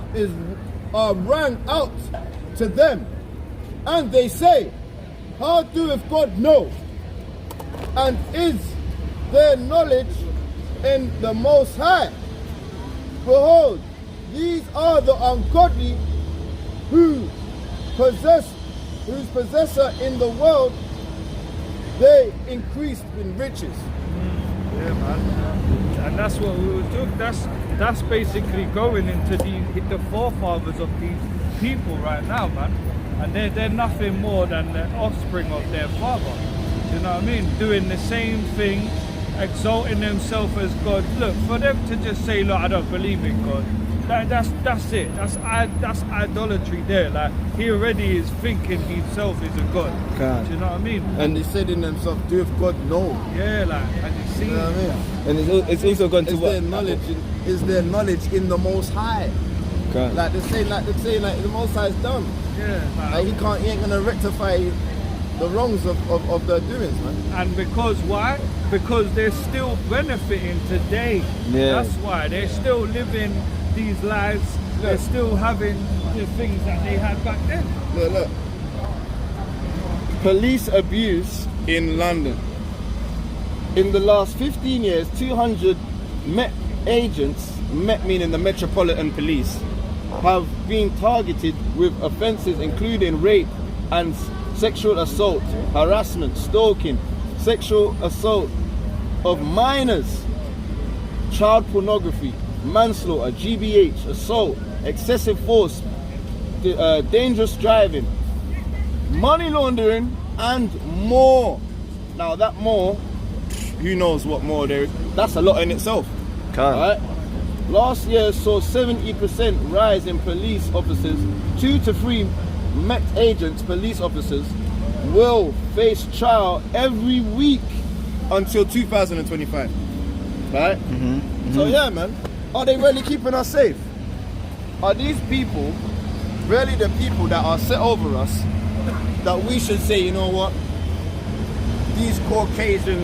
are rang out to them. And they say, how doeth God know? And is their knowledge in the Most High? Behold, these are the ungodly whose possessor in the world, they increased in riches. Yeah, man. And that's what we were doing. That's basically going into the forefathers of these people right now, man. And they're nothing more than the offspring of their father. Do you know what I mean? Doing the same thing, exalting themselves as God. Look, for them to just say, look, I don't believe in God. That's it. That's idolatry there. Like, he already is thinking himself is a God. Do you know what I mean? and they said in themselves, doeth God know? Yeah, like, and you see, You know what I mean? And it's also gone to Is what? their knowledge in the Most High? Like they're saying, like the Most High is done. Yeah. Like he ain't gonna rectify the wrongs of their doings, man. And because why? Because they're still benefiting today. Yeah. That's why they're still living these lives. They're still having the things that they had back then. Look. Police abuse in London. In the last 15 years, 200 Met agents, Met meaning the Metropolitan Police, have been targeted with offences including rape and sexual assault, harassment, stalking, sexual assault of minors, child pornography, manslaughter, GBH, assault, excessive force, dangerous driving, money laundering, and more. Now that more, who knows what more there is? That's a lot in itself. Right? Last year saw 70% rise in police officers. 2 to 3 Met agents, police officers, will face trial every week until 2025. Right? So yeah, man, are they really keeping us safe? Are these people really the people that are set over us that we should say, you know what, these Caucasian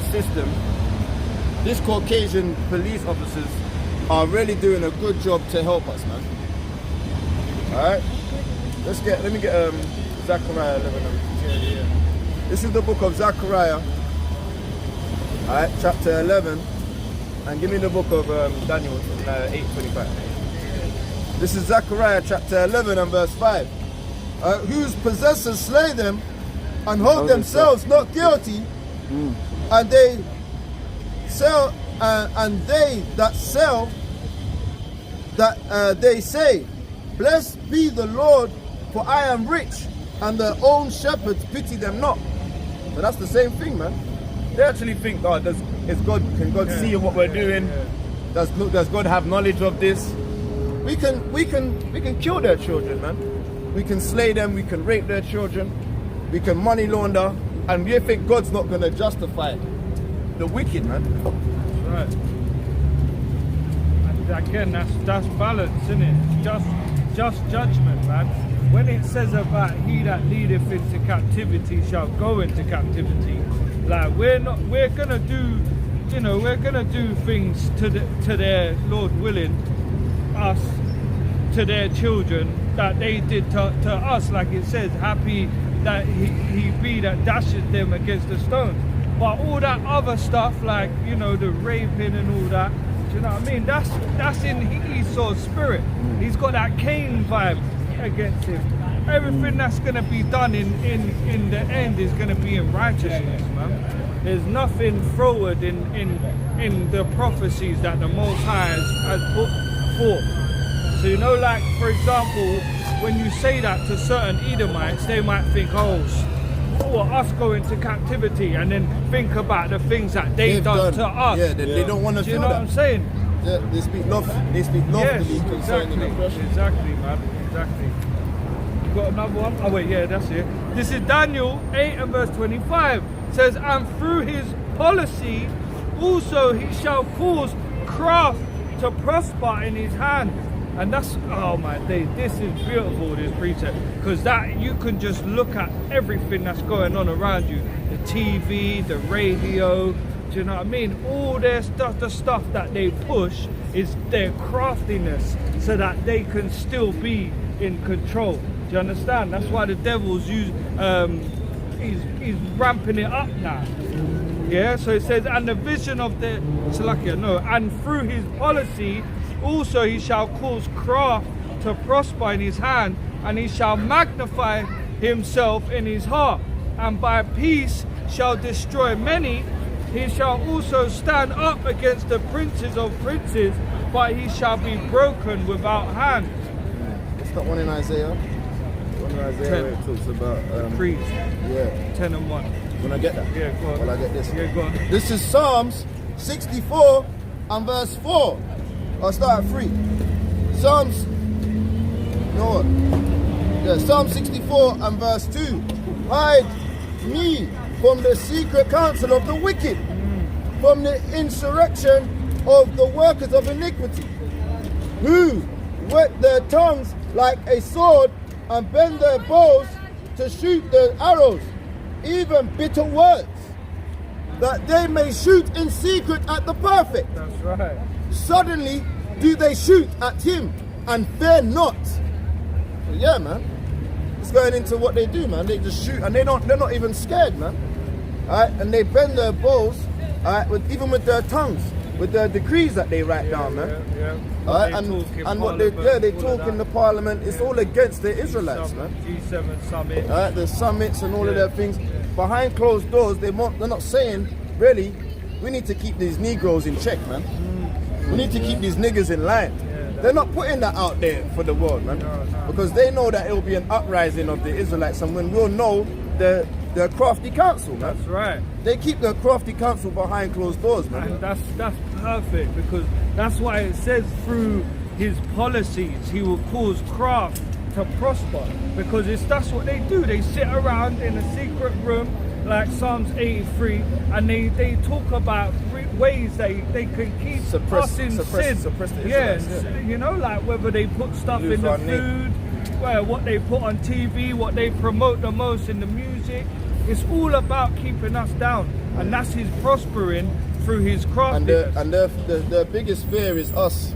police officers are really doing a good job to help us, man? Alright? Let me get Zechariah 11. This is the book of Zechariah, alright, chapter 11, and give me the book of Daniel 8:25. This is Zechariah chapter 11 and verse 5. Whose possessors slay them and hold themselves not guilty, and they sell, and they that sell, that they say, blessed be the Lord, for I am rich, and their own shepherds pity them not. So that's the same thing, man. They actually think, oh, can God see what we're doing? Does God have knowledge of this? We can kill their children, man. We can slay them, we can rape their children, we can money launder, and we think God's not going to justify the wicked, man. Right. And again, that's balance, isn't it? Just judgment, man. When it says about he that leadeth into captivity shall go into captivity, like we're gonna do things to their, Lord willing, us, to their children that they did to us, like it says, happy that he be that dashes them against the stones. But all that other stuff, like, you know, the raping and all that, do you know what I mean? That's in Esau's spirit. He's got that Cain vibe against him. Everything that's going to be done in the end is going to be in righteousness, man. There's nothing forward in the prophecies that the Most High has put forth. So, you know, like, for example, when you say that to certain Edomites, they might think, oh, us going to captivity, and then think about the things that they've done to us. Yeah, they don't want to feel that. Do you know what I'm saying? Yeah, they speak lawfully concerning oppression. Exactly, man. Exactly. You got another one? Oh wait, yeah, that's it. This is Daniel 8 and verse 25. It says, and through his policy also he shall cause craft to prosper in his hand. And that's, oh my days, this is beautiful, this precept, because that you can just look at everything that's going on around you, the TV, the radio, do you know what I mean? All their stuff, the stuff that they push is their craftiness, so that they can still be in control. Do you understand? That's why the devil's he's ramping it up now. Yeah, so it says, and the vision of the and through his policy also he shall cause craft to prosper in his hand, and he shall magnify himself in his heart, and by peace shall destroy many. He shall also stand up against the princes of princes, but he shall be broken without hand. It's that one in Isaiah. One in Isaiah where it talks about Priest. Yeah. 10 and 1. When I get that? Yeah, go on. Well, I get this. Yeah, go on. This is Psalms 64 and verse 4. I'll start at 3. Psalms, you know what? Yeah, Psalm 64 and verse 2. Hide me from the secret counsel of the wicked, from the insurrection of the workers of iniquity, who whet their tongues like a sword and bend their bows to shoot their arrows, even bitter words, that they may shoot in secret at the perfect. That's right. Suddenly do they shoot at him and fear not. So yeah, man, it's going into what they do, man. They just shoot and they're not even scared, man. Alright, and they bend their bows, alright, even with their tongues, with their decrees that they write down, man. Alright, and what they talk in the parliament, it's all against the Israelites, man. G7 summit. Alright, the summits and all of their things. Behind closed doors, they're not saying, really, we need to keep these Negroes in check, man. We need to keep these niggas in line. They're not putting that out there for the world, man. Because they know that it will be an uprising of the Israelites, and when we'll know the crafty council, man. That's right. They keep the crafty council behind closed doors, man. And that's perfect, because that's why it says through his policies he will cause craft to prosper, because that's what they do. They sit around in a secret room like Psalms 83 and they talk about ways they can keep us in sin. Suppress the Yes, Israelites, yeah. you know, like whether they put stuff in the food, what they put on TV, what they promote the most in the music. It's all about keeping us down, and that's his prospering through his craftiness. And the biggest fear is us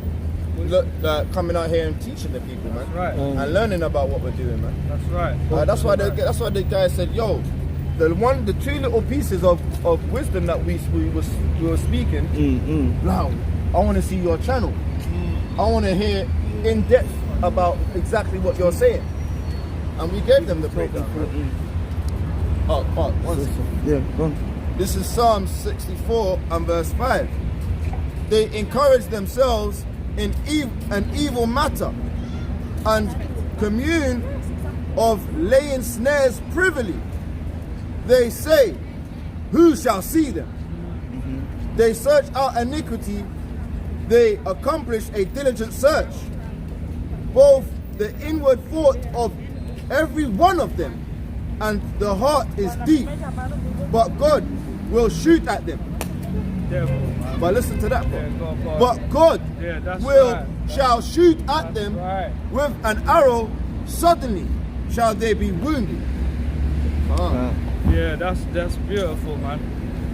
coming out here and teaching the people, man. That's right. And learning about what we're doing, man. That's right. That's why the guy said, yo, the two little pieces of wisdom that we were speaking. Now, I want to see your channel. I want to hear in depth about exactly what you're saying. And we gave them the breakdown. Oh, one second. Yeah, go on. This is Psalm 64 and verse 5. They encourage themselves in an evil matter and commune of laying snares privily. They say, who shall see them? They search out iniquity. They accomplish a diligent search. Both the inward thought of every one of them and the heart is deep, but God will shoot at them. But listen to that, bro. But God shall shoot at them with an arrow. Suddenly shall they be wounded. Yeah, that's beautiful, man.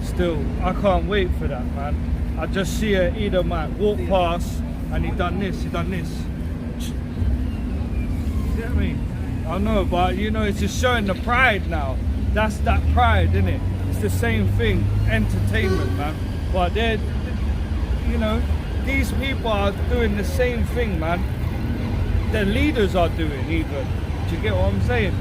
Still, I can't wait for that, man. I just see an Edomite walk past and he done this. You get me? I know, but you know, it's just showing the pride now. That's that pride, isn't it? It's the same thing, entertainment, man. But they're, you know, these people are doing the same thing, man. Their leaders are doing even. Do you get what I'm saying?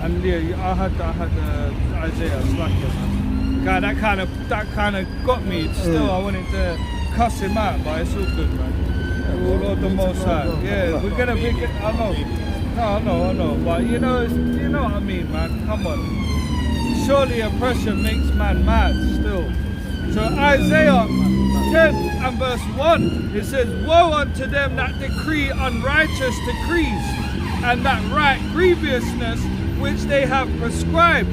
And yeah, I had Isaiah Slacker, man. God, that kind of got me. Still, I wanted to cuss him out, but it's all good, man. Lord the Most High. Yeah, we're gonna be. I know. But you know what I mean, man. Come on. Surely oppression makes man mad. Still. So Isaiah 10 and verse 1, it says, woe unto them that decree unrighteous decrees, and that write grievousness which they have prescribed,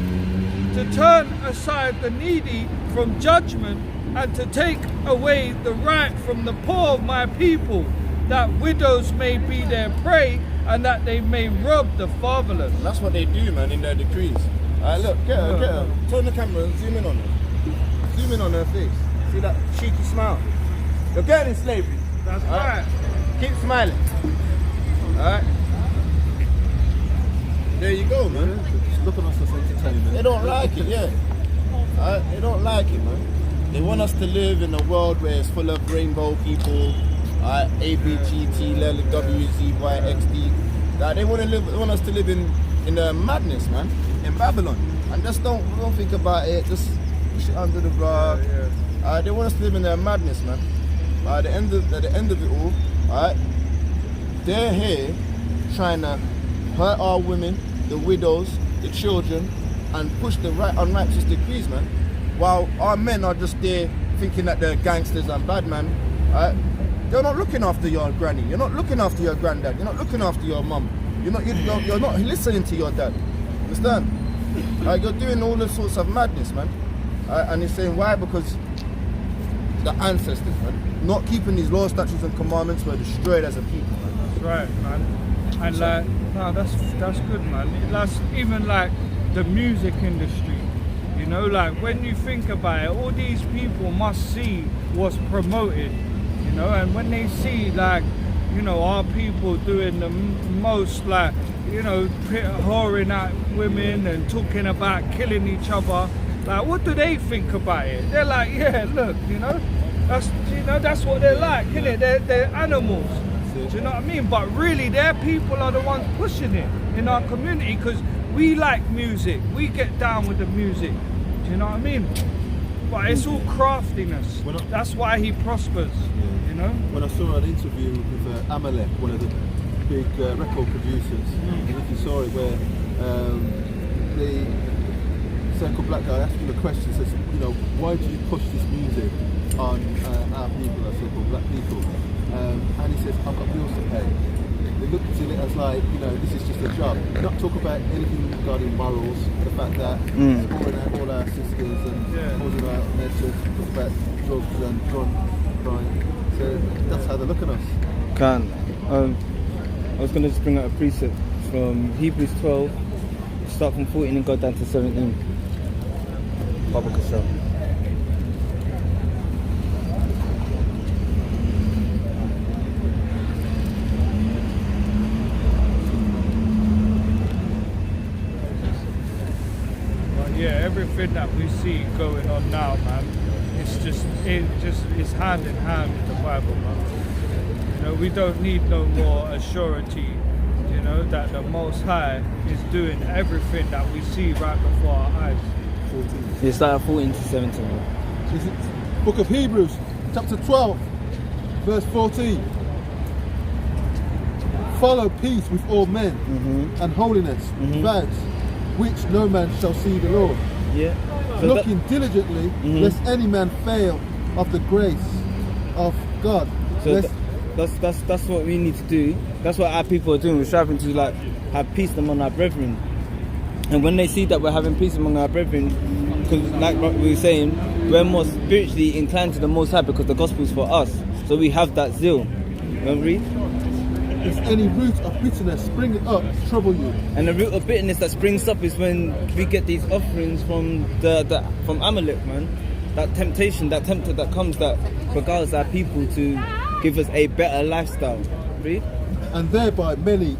to turn aside the needy from judgment, and to take away the right from the poor of my people, that widows may be their prey, and that they may rob the fatherless. And that's what they do, man, in their decrees. Alright, look, get her. Turn the camera and zoom in on her. Zoom in on her face. See that cheeky smile? You're getting in slavery. That's right. Keep smiling. Alright? There you go, man. Just look at us as entertainment. They don't like it, yeah. Alright? They don't like it, man. They want us to live in a world where it's full of rainbow people, A, B, G, T, L, W, Z, Y, X, D. They want us to live in the madness, man, in Babylon. And just don't think about it. Just push it under the rug. They want us to live in their madness, man. At the end of it all, alright, they're here trying to hurt our women, the widows, the children, and push the unrighteous decrees, man. While our men are just there thinking that they're gangsters and bad, man. Alright, they're not looking after your granny. You're not looking after your granddad. You're not looking after your mum. You're not listening to your dad. Understand? You're doing all sorts of madness, man. And he's saying why? Because the ancestors, man. Not keeping these laws, statutes, and commandments were destroyed as a people, man. That's right, man. And like, no, that's good, man. That's even like the music industry. You know, like when you think about it, all these people must see what's promoted. You know, and when they see like, you know, our people doing the most, like, you know, whoring at women and talking about killing each other. Like, what do they think about it? They're like, yeah, look, you know, that's what they're like, isn't it? They're animals. Do you know what I mean? But really, their people are the ones pushing it in our community because we like music. We get down with the music. Do you know what I mean? But it's all craftiness. That's why he prospers. You know? When I saw an interview with Amalek, one of the big record producers, and if you saw it where the circle black guy asked him a question, says, you know, why do you push this music on our people, our circle black people? And he says, I've got bills to pay. They looked at it as like, you know, this is just a job. Not talk about anything regarding morals, the fact that calling out all our sisters and calling out messages, talk about drugs and crime. So that's how they look at us. I was going to just bring out a precept from Hebrews 12, start from 14 and go down to 17. Baba Kassel. Everything that we see going on now, man, it's hand in hand with the Bible, man. You know, we don't need no more assurity, you know, that the Most High is doing everything that we see right before our eyes. 14. You start at 14 to 17. This is Book of Hebrews, chapter 12, verse 14. Follow peace with all men and holiness, without which no man shall see the Lord. Yeah. So looking diligently, lest any man fail of the grace of God. So that's what we need to do. That's what our people are doing. We're striving to like have peace among our brethren. And when they see that we're having peace among our brethren, because like we were saying, we're more spiritually inclined to the Most High because the gospel is for us. So we have that zeal. Don't read? If any root of bitterness springing up trouble you. And the root of bitterness that springs up is when we get these offerings from from Amalek, man. That temptation, that tempter that comes that beguiles our people to give us a better lifestyle. Read? And thereby many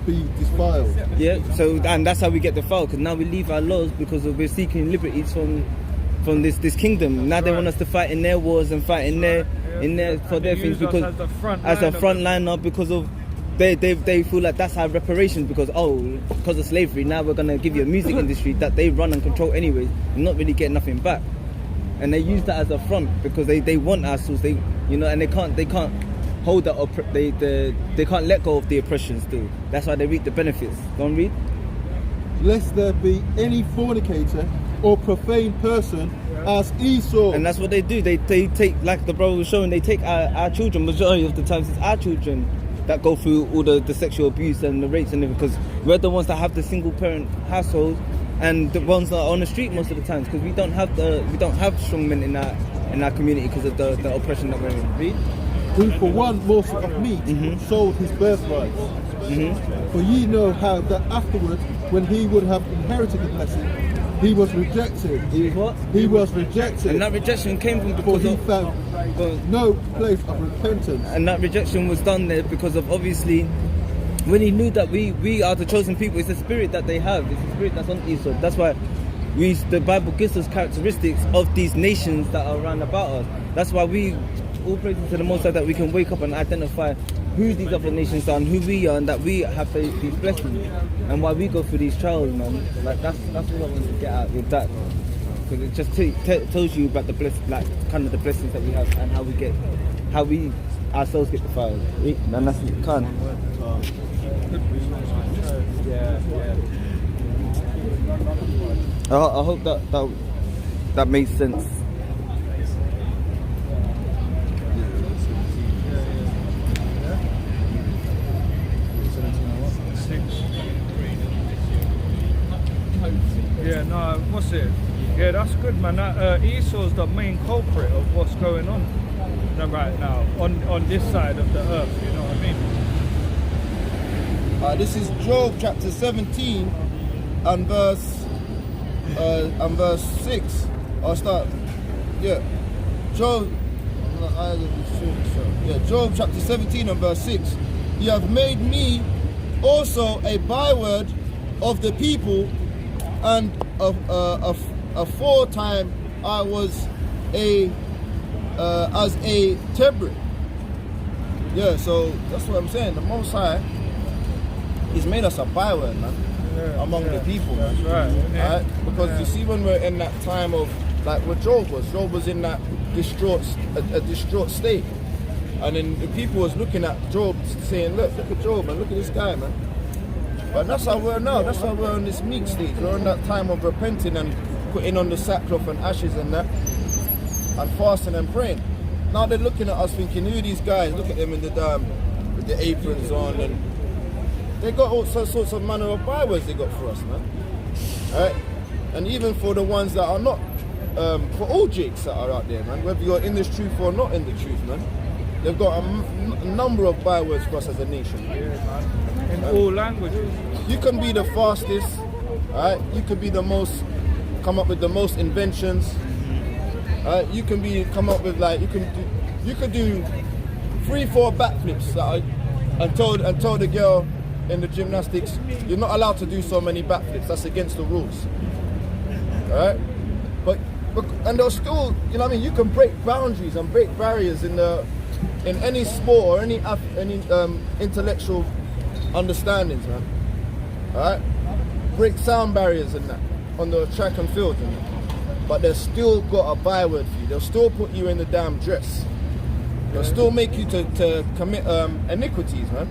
be defiled. Yeah, so and that's how we get defiled, because now we leave our laws because we're seeking liberties from this kingdom. Now they want us to fight in their wars and fight in their for their things because as a front liner because of they feel like that's our reparations because of slavery. Now we're gonna give you a music industry that they run and control anyways and not really get nothing back. And they use that as a front because they want our souls. They and they can't hold that they can't let go of the oppression still. That's why they reap the benefits. Don't read. Lest there be any fornicator or profane person as Esau. And that's what they do. They take, like the brother was showing, they take our children. Majority of the times it's our children that go through all the sexual abuse and the rapes and everything, because we're the ones that have the single parent households and the ones that are on the street most of the times, because we don't have strong men in our community because of the oppression that we're in. Read? Who for one morsel of meat sold his birthright. For ye know how that afterwards, when he would have inherited the blessing, he was rejected. He was what? He was rejected. And that rejection came from because he found no place of repentance. And that rejection was done there because of obviously when he knew that we are the chosen people. It's the spirit that they have. It's the spirit that's on Esau. That's why the Bible gives us characteristics of these nations that are around about us. That's why we all praise to the Most High that we can wake up and identify who these other nations are and who we are, and that we have these blessings, and why we go through these trials, man. Like that's what I want to get out with that, because it just tells you about the kind of the blessings that we have and how we ourselves get defiled. And that's what can. I hope that makes sense. Yeah, no, what's it? Yeah, that's good, man. Esau's the main culprit of what's going on right now on this side of the earth. You know what I mean? This is Job chapter 17 and verse 6. I'll start. Yeah, Job. Yeah, Job chapter 17 and verse 6. You have made me also a byword of the people, and aforetime I was as a Tebrit. Yeah, so that's what I'm saying. The Most High, He's made us a byword, man, among the people. That's right. Right? Because you see, when we're in that time of, like what Job was in that distraught state. And then the people was looking at Job saying, look at Job, man, look at this guy, man. But that's how we're now. That's how we're on this meek stage. We're in that time of repenting and putting on the sackcloth and ashes and that, and fasting and praying. Now they're looking at us thinking, who are these guys? Look at them in the dam with the aprons on, and they got all sorts of manner of bywords they got for us, man. Right? And even for the ones that are not, for all jakes that are out there, man, whether you're in this truth or not in the truth, man, they've got a number of bywords for us as a nation. Yeah, man. In all languages. You can be the fastest, right? You can be the most, come up with the most inventions. Right? You can come up with like, you could do 3-4 backflips and told the girl in the gymnastics, you're not allowed to do so many backflips. That's against the rules. Right? But and there's still, you know what I mean? You can break boundaries and break barriers in any sport or any intellectual understandings, man. Alright? Break sound barriers and that on the track and field and that. But they've still got a byword for you. They'll still put you in the damn dress. They'll still make you to commit iniquities, man.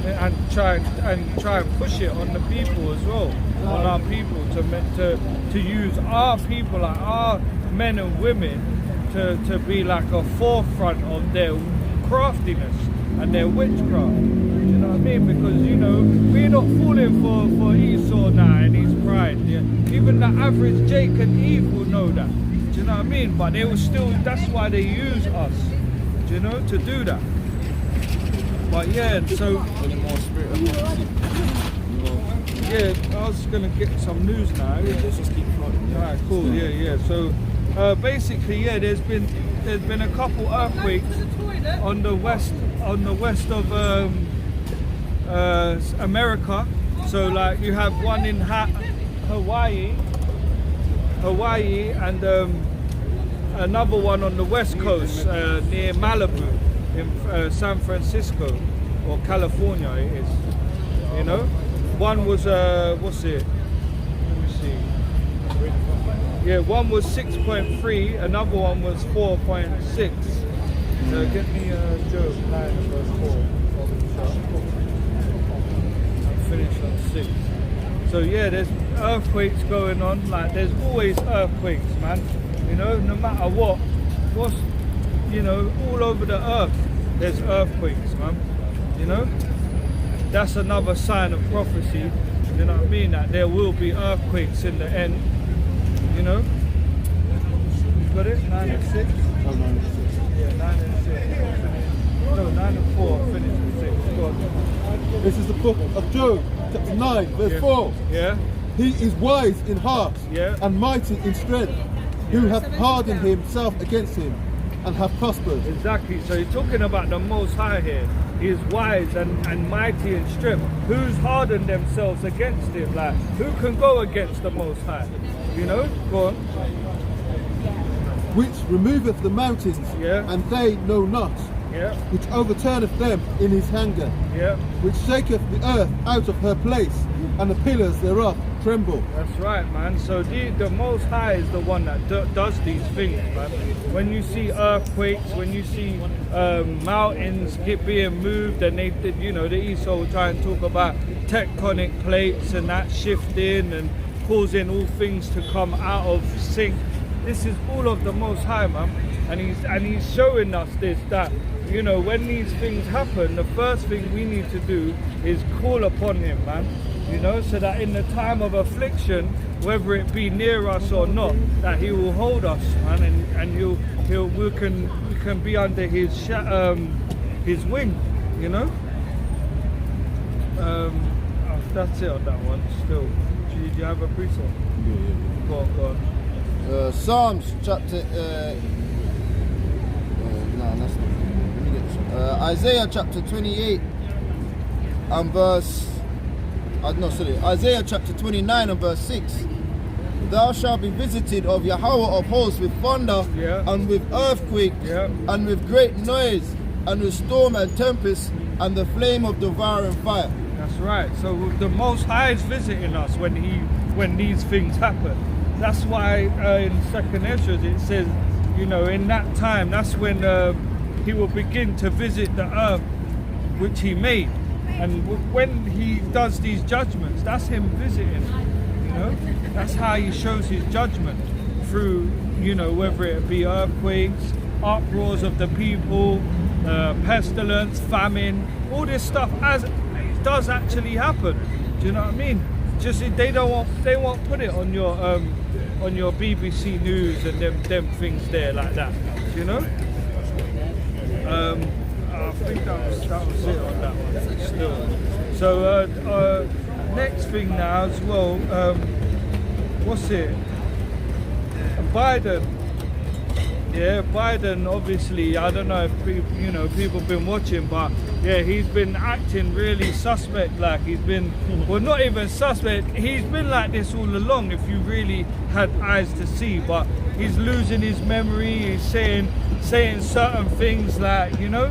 And try and push it on the people as well, on our people to use our people, like our men and women, to be like a forefront of their craftiness and their witchcraft. You know what I mean? Because we're not falling for Esau now and his pride. Yeah? Even the average Jake and Eve will know that. Do you know what I mean? But they will still. That's why they use us. Do you know, to do that. But yeah, so yeah, I was gonna get some news now. Let's just keep floating. Alright, cool. Yeah. So basically, yeah, there's been a couple earthquakes on the west of America. So like you have one in Hawaii, and another one on the west coast near Malibu in San Francisco or California. It is, One was what's it? Let me see. Yeah, one was 6.3, another one was 4.6. So get me Job 9 verse 4. And finish on 6. So yeah, there's earthquakes going on. Like there's always earthquakes, man. No matter what's all over the earth, there's earthquakes, man. That's another sign of prophecy. You know what I mean? That there will be earthquakes in the end. You got it? 9 and 6? Oh, 9 and 6. Yeah, 9 and 6. No, 9 and 4. Finish with 6. Go on. This is the book of Job, chapter 9, verse 4. Yeah. He is wise in heart and mighty in strength, who hath hardened himself against him and have prospered. Exactly. So you're talking about the Most High here. He is wise and mighty in strength. Who's hardened themselves against him? Like, who can go against the Most High? Go on. Which removeth the mountains, and they know not. Yeah. Which overturneth them in his anger. Yeah. Which shaketh the earth out of her place, and the pillars thereof tremble. That's right, man. So the Most High is the one that does these things, man. When you see earthquakes, when you see mountains being moved, and the Esau will try and talk about tectonic plates and that shifting and causing all things to come out of sync. This is all of the Most High, man. And he's showing us that when these things happen, the first thing we need to do is call upon him, man. you know, so that in the time of affliction, whether it be near us or not, that He will hold us, man, and we can be under His wing, you know. That's it on that one. Still, do you have a precept? Yeah. Go on. Psalms chapter. No, that's not. Let me get this. Isaiah chapter 28 and verse. Isaiah chapter 29 and verse 6. Thou shalt be visited of Yahweh of hosts with thunder and with earthquake and with great noise and with storm and tempest and the flame of devouring fire. That's right. So the Most High is visiting us when these things happen. That's why in Second Ezra it says, you know, in that time, that's when He will begin to visit the earth which He made. And when He does these judgments, that's Him visiting. You know, that's how He shows His judgment through, you know, whether it be earthquakes, uproars of the people, pestilence, famine, all this stuff as it does actually happen. Do you know what I mean? Just they won't put it on your BBC News and them things there like that. You know. I think that was it on that one. Still. So next thing now as well. What's it? Biden. Yeah, Biden, obviously, I don't know if people have been watching, but yeah, he's been acting really suspect, like he's been, well, not even suspect, he's been like this all along if you really had eyes to see, but he's losing his memory, he's saying certain things like, you know,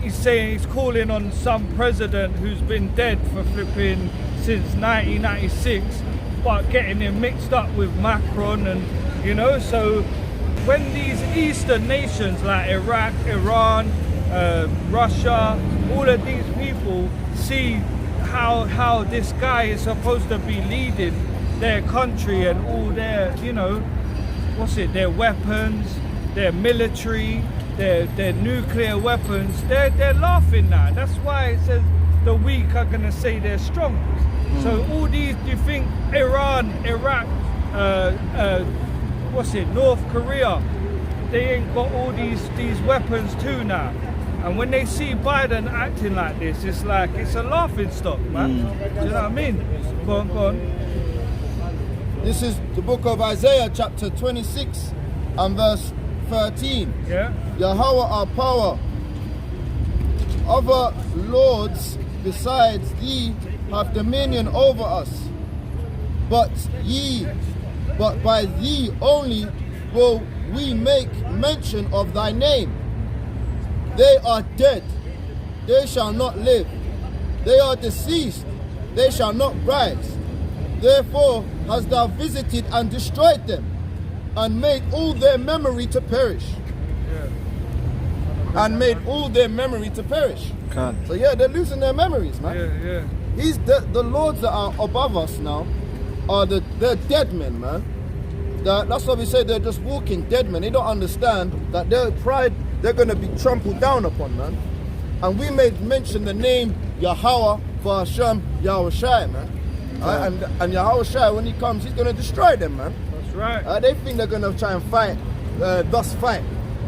he's calling on some president who's been dead for flipping since 1996, but getting him mixed up with Macron and, you know, so when these Eastern nations like Iraq, Iran, Russia, all of these people see how this guy is supposed to be leading their country and all their, you know, their weapons, their military, their nuclear weapons, they're laughing now. That's why it says the weak are gonna say they're strong. So all these, do you think Iran, Iraq, North Korea, they ain't got all these weapons too now. And when they see Biden acting like this, it's like, it's a laughing stock, man. Do you know what I mean? Go on. This is the book of Isaiah chapter 26 and verse 13. Yeah. Yahweh our power. Other lords besides thee have dominion over us. But by thee only will we make mention of thy name. They are dead, they shall not live. They are deceased, they shall not rise. Therefore hast thou visited and destroyed them, and made all their memory to perish. And made all their memory to perish. So yeah, they're losing their memories, man. He's the lords that are above us now are they're dead men, man. That's why we say they're just walking dead men. They don't understand that their pride, they're going to be trampled down upon, man. And we may mention the name Yahweh for Hashem, Yahweh Shai, man. And Yahweh Shai, when he comes, he's going to destroy them, man. That's right. They think they're going to try and fight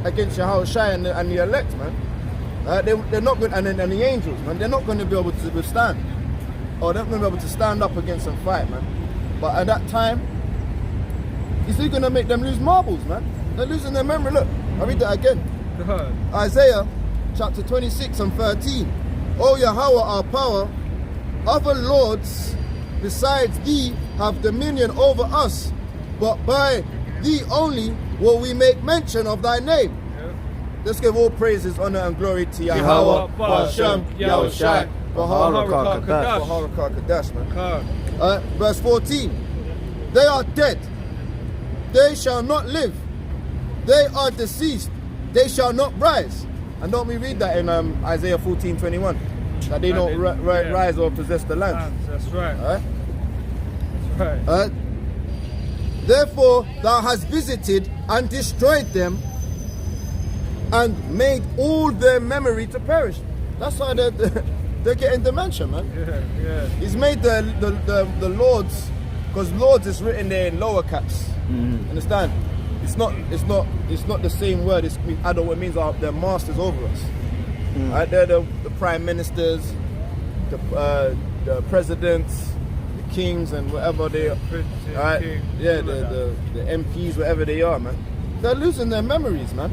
against Yahweh Shai and the elect, man. They're not going, and the angels, man. They're not going to be able to withstand. Or they're not going to be able to stand up against and fight, man. But at that time, he's still going to make them lose marbles, man. They're losing their memory. Look, I'll read that again. Isaiah chapter 26 and 13. O Yahweh our power, other lords besides thee have dominion over us, but by thee only will we make mention of thy name. Let's give all praises, honor and glory to Yahweh, Hashem, Yahweh Shai, Baharakah Kadash, man. Verse 14. They are dead, they shall not live. They are deceased, they shall not rise. And don't we read that in Isaiah 14:21? That they don't rise or possess the land. That's right. That's right. Therefore thou hast visited and destroyed them and made all their memory to perish. That's why they're getting dementia, man. Yeah. He's made the lords, because lords is written there in lower caps. Understand? It's not the same word. It's it means they're masters over us. Right? They're the prime ministers, the presidents, the kings, and whatever they are. Princes, Right? kings, Yeah, all of the MPs, whatever they are, man. They're losing their memories, man.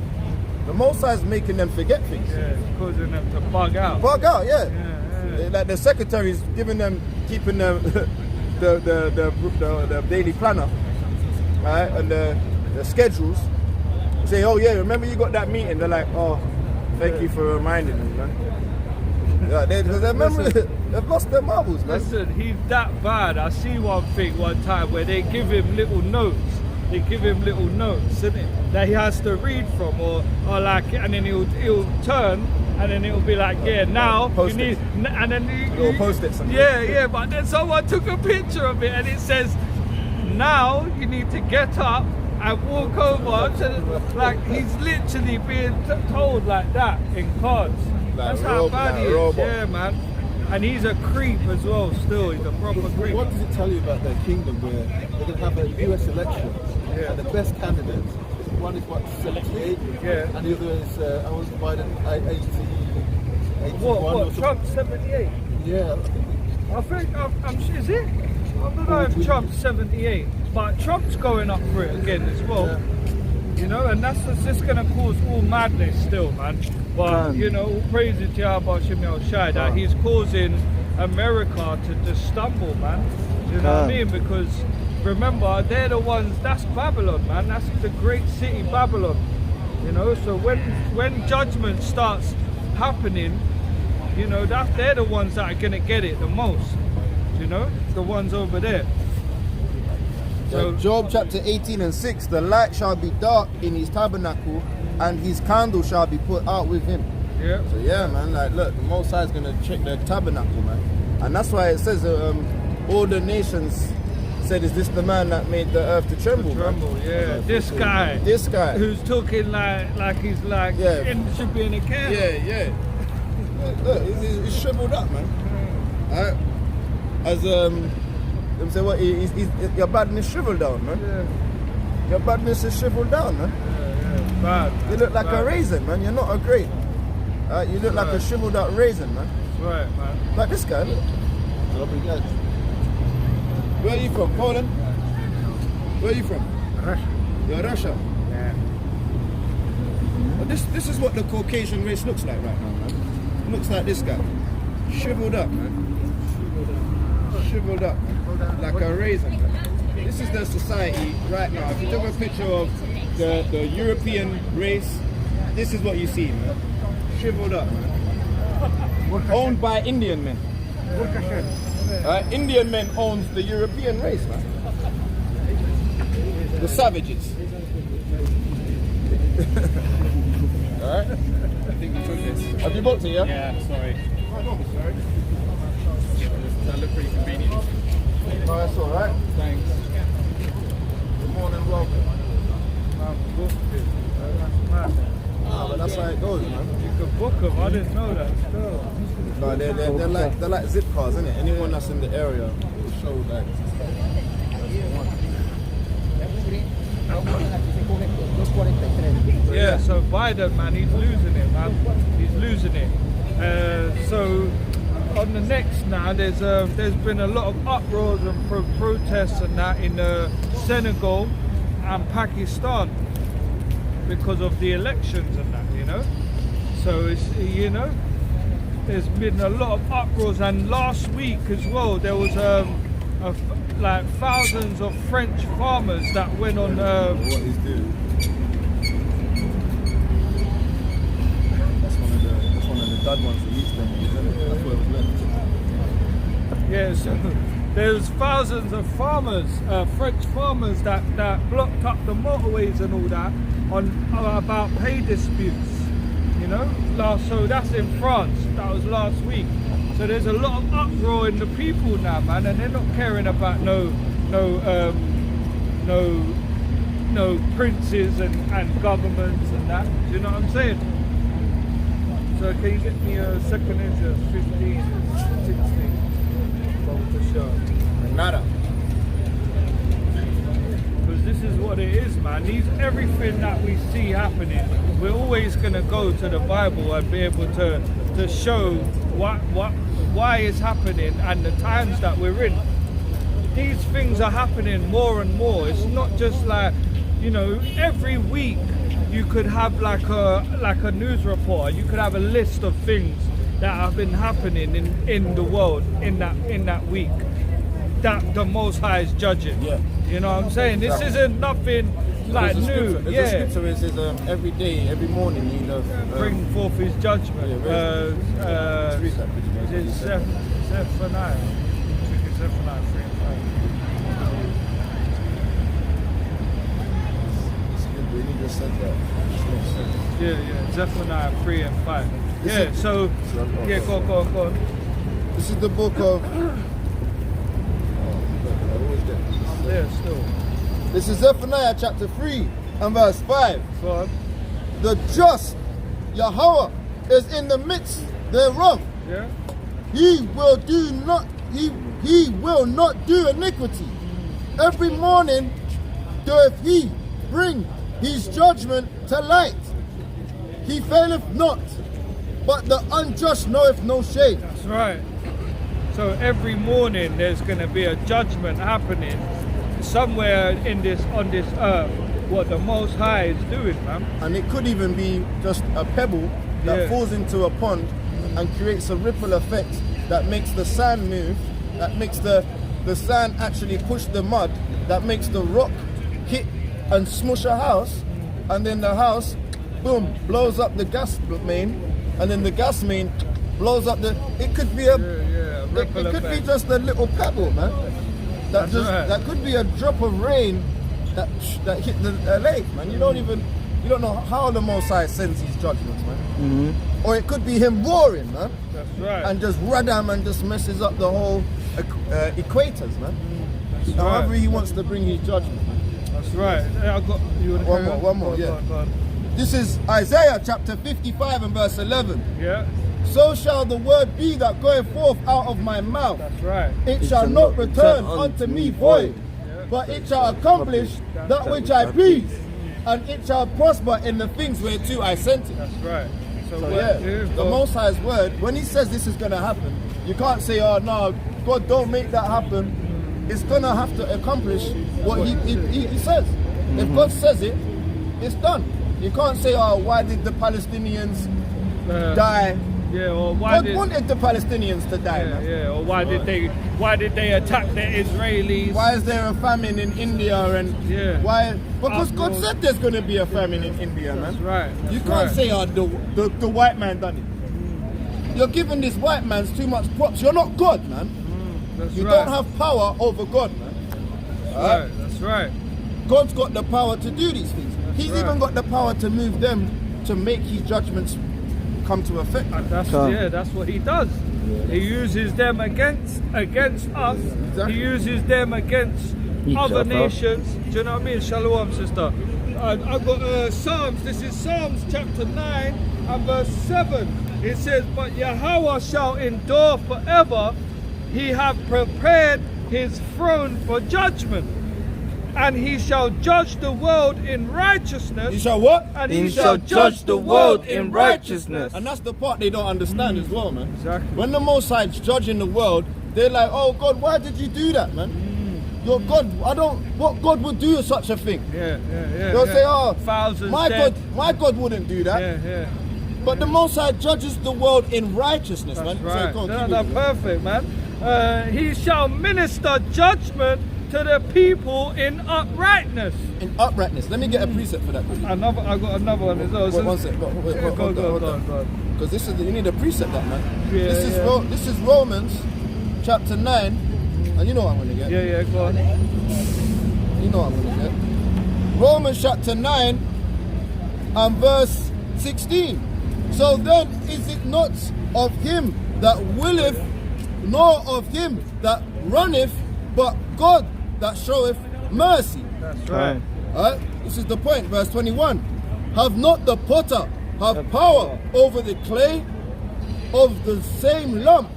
The Most High is making them forget things. Yeah, it's causing them to bug out. Bug out, yeah. Yeah. Like the secretary's keeping them the daily planner, right, and the schedules. Say, oh yeah, remember you got that meeting? They're like, oh, thank you for reminding me, man. Yeah, they've lost their marbles, man. Listen, he's that bad. I see one thing one time where they give him little notes. Isn't it? That he has to read from, or like, and then he'll turn, and then it'll be like, yeah, now Post you it. need, and then Or post it something. Yeah, but then someone took a picture of it, and it says, now you need to get up and walk over. Like he's literally being told like that in cards. That's how bad he is. robot. Yeah, man. And he's a creep as well. Still, he's a proper creep. What does it tell you about their kingdom where they're going to have a US election and the best candidates? One is what, 78? Yeah. And the other is, Biden, 81 or What? something. Trump 78? Yeah. I think, is it? I don't know if Trump's 78, but Trump's going up for it again as well. Yeah. You know, and that's just going to cause all madness still, man. But, you know, all praise to Yahweh Shem Shai that he's causing America to just stumble, man. You know what I mean? Because remember, they're the ones, that's Babylon, man. That's the great city Babylon. You know, so when judgment starts happening, you know, they're the ones that are going to get it the most. You know, the ones over there. So Job chapter 18 and 6, the light shall be dark in his tabernacle, and his candle shall be put out with him. Yeah. So yeah, man, like look, the Most High is gonna check the tabernacle, man. And that's why it says all the nations said, is this the man that made the earth to tremble? Yeah. This guy who's talking like he's like should be in a camp. Yeah. Look, he's shriveled up, man. Alright. As them say what your badness shriveled down, man. Yeah. Your badness is shriveled down, man. Yeah. Bad. You look like a raisin, man. You're not a grape. You look like a shriveled out raisin, man. That's right, man. Like this guy, look. Where are you from? Poland? Where are you from? Russia. You're Russia. Yeah. Well, this is what the Caucasian race looks like right now, man. It looks like this guy. Shriveled up, man. Shriveled up, man. Like a raisin, man. This is the society right now. If you took a picture of the European race, this is what you see, man. Shriveled up, man. Owned by Indian men. Indian men owns the European race, man. The savages. Alright? I think you took this. Have you booked it, yeah? Yeah, sorry. Oh, don't be sorry. That looked pretty convenient. Oh, that's alright. Thanks. Good morning, welcome. But that's how it goes, man. You could book them. I didn't know that. Still. No, they're like zip cars, isn't it? Anyone that's in the area will show like. Yeah, so Biden, man, he's losing it, man. He's losing it. So on the next now, there's been a lot of uproars and protests and that in Senegal and Pakistan because of the elections and that, you know. So it's, you know, there's been a lot of uproars, and last week as well there was like thousands of French farmers that went on. What he's doing. That's one of the dud ones he eats them, isn't it? That's where it was left. Yeah, so there's thousands of farmers, French farmers that blocked up the motorways and all that on about pay disputes. You know, so that's in France. That was last week. So there's a lot of uproar in the people now, man, and they're not caring about no princes and governments and that. Do you know what I'm saying? So can you get me a 2 Ezra 15, 16? For sure. Nada. Because this is what it is, man. Everything that we see happening, we're always gonna go to the Bible and be able to show why it's happening and the times that we're in. These things are happening more and more. It's not just like, you know, every week you could have like a news report. You could have a list of things that have been happening in the world in that week that the Most High is judging. Yeah. You know what I'm saying? This isn't nothing like new. The Yeah. scripture is every day, every morning, you know. Bring forth his judgment. Read that, Is it Zephaniah? I think it's Zephaniah 3 and 5. You just said that. Yeah, Zephaniah 3 and 5. Yeah, so, yeah, go on. This is the book of. Yeah, still. This is Zephaniah chapter 3 and verse 5. Go on. The just Yahweh is in the midst thereof. Yeah? He will not do iniquity. Every morning doeth he bring his judgment to light. He faileth not, but the unjust knoweth no shame. That's right. So every morning there's going to be a judgment happening somewhere on this earth, what the Most High is doing, man. And it could even be just a pebble that falls into a pond and creates a ripple effect that makes the sand move, that makes the sand actually push the mud, that makes the rock hit and smush a house, and then the house, boom, blows up the gas main, and then the gas main blows up the. It could be it could be just a little pebble, man. That could be a drop of rain that hit the lake, man. You don't know how the Most High sends his judgments, man. Mm-hmm. Or it could be him roaring, man. That's right. And just radam and just messes up the whole equators, man. However he wants to bring his judgment. That's right. I got you. One more, yeah. Go on. This is Isaiah chapter 55 and verse 11. Yeah. So shall the word be that goeth forth out of my mouth. That's right. It shall not return unto me void, but it shall accomplish that which I please, and it shall prosper in the things whereto I sent it. That's right. So the Most High's word, when he says this is going to happen, you can't say, oh no, God don't make that happen. It's going to have to accomplish what he says. If God says it, it's done. You can't say, oh, why did the Palestinians die? Yeah, or why God wanted the Palestinians to die, man. Yeah, or why did they attack the Israelis? Why is there a famine in India and why? Because God said there's going to be a famine in India, man. That's right. You can't say, oh, the white man done it. You're giving this white man too much props. You're not God, man. You don't have power over God, man. That's right. God's got the power to do these things. He's even got the power to move them to make his judgments come to effect. And that's what he does. He uses them against us. Exactly. He uses them against other nations. Do you know what I mean? Shalom, sister. I've got Psalms. This is Psalms chapter 9 and verse 7. It says, but Yahweh shall endure forever. He hath prepared his throne for judgment, and he shall judge the world in righteousness. He shall what? And he shall judge the world in righteousness. And that's the part they don't understand as well, man. Exactly. When the Most High is judging the world, they're like, oh God, why did you do that, man? Your God, what God would do such a thing? They'll say, oh, my God wouldn't do that. But the Most High judges the world in righteousness, that's man. Right. So that's perfect, man. He shall minister judgment to the people in uprightness. In uprightness. Let me get a precept for that. I got another one as well. Wait, one sec. Go on. Because you need a precept, that, man. This is Romans chapter 9, and you know what I'm going to get. Yeah, go on. You know what I'm going to get. Romans chapter 9 and verse 16. So then is it not of him that willeth, nor of him that runneth, but God that showeth mercy. That's right. Alright, this is the point, verse 21. Have not the potter have power over the clay of the same lump,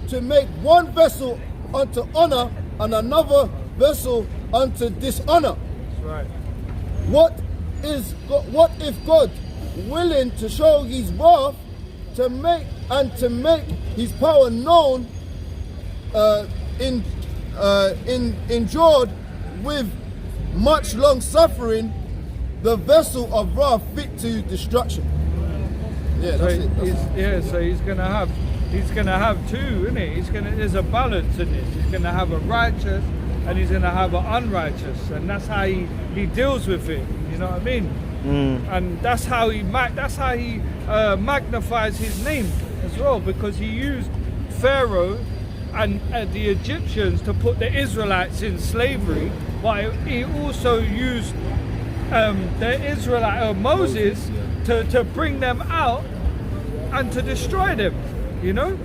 to make one vessel unto honor and another vessel unto dishonor. That's right. What if God, willing to show his wrath, to make his power known, endured with much long suffering the vessel of wrath fit to destruction? Yeah, that's it. So he's gonna have two, isn't it? There's a balance in this. He's gonna have a righteous and he's gonna have an unrighteous, and that's how he deals with it. You know what I mean? And that's how he magnifies his name as well, because he used Pharaoh and the Egyptians to put the Israelites in slavery, but he also used Moses to bring them out and to destroy them, you know,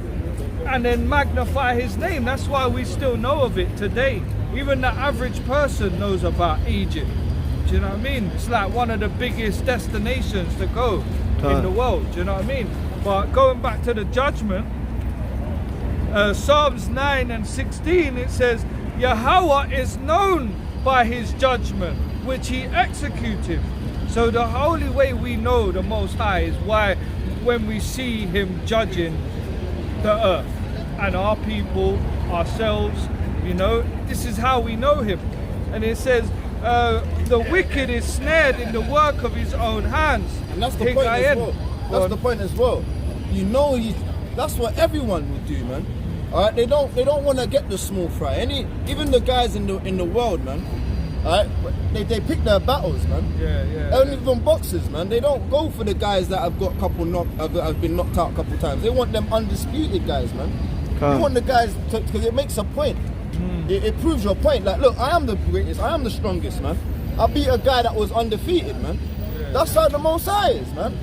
and then magnify his name. That's why we still know of it today. Even the average person knows about Egypt. Do you know what I mean? It's like one of the biggest destinations to go in the world. Do you know what I mean? But going back to the judgment, Psalms 9 and 16, it says, Yahweh is known by his judgment, which he executed. So the only way we know the Most High is when we see him judging the earth and our people, ourselves, you know, this is how we know him. And it says, the wicked is snared in the work of his own hands. And that's the point as well. That's the point as well. You know, that's what everyone would do, man. All right, they don't want to get the small fry. Even the guys in the world, man. All right, they pick their battles, man. Yeah. Only from boxers, man. They don't go for the guys that have got have been knocked out a couple times. They want them undisputed guys, man. You want the guys because it makes a point. It proves your point. Like, look, I am the greatest. I am the strongest, man. I beat a guy that was undefeated, man. That's how the Most High is, man.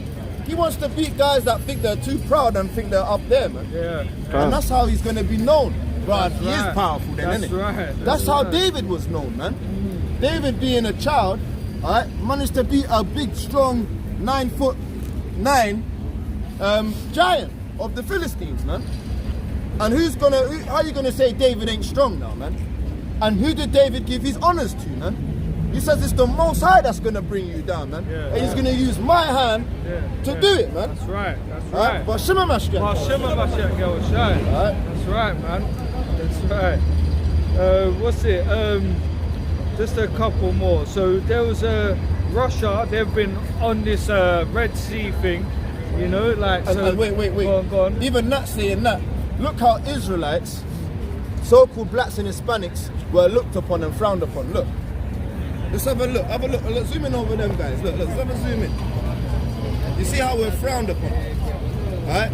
He wants to beat guys that think they're too proud and think they're up there, man. And that's how he's going to be known. Right, he is powerful then, isn't it? That's how David was known, man. David, being a child, alright, managed to beat a big, strong 9'9" giant of the Philistines, man. And how are you gonna say David ain't strong now, man? And who did David give his honors to, man? He says it's the Most High that's gonna bring you down, man. And he's gonna use my hand to do it, man. That's right. But Shema Mashkiach. That's right, man. That's right. What's it? Just a couple more. So there was Russia. They've been on this Red Sea thing, you know, like. So, wait. Go on. Even that saying that. Look how Israelites, so-called blacks and Hispanics, were looked upon and frowned upon. Look. Let's have a look. Let's zoom in over them guys. Look. Let's have a zoom in. You see how we're frowned upon, alright?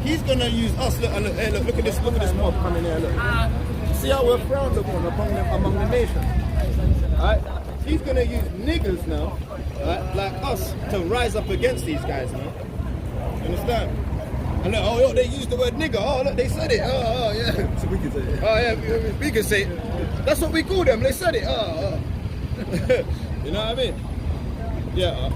He's gonna use us. Look at this mob coming here. Look. See how we're frowned upon among the nations. Alright? He's gonna use niggers now, right, like us, to rise up against these guys now. You understand? And look, they used the word nigger. Oh, look, they said it. Oh, yeah. So we can say it. Oh, yeah, we can say it. That's what we call them. They said it. You know what I mean? Yeah.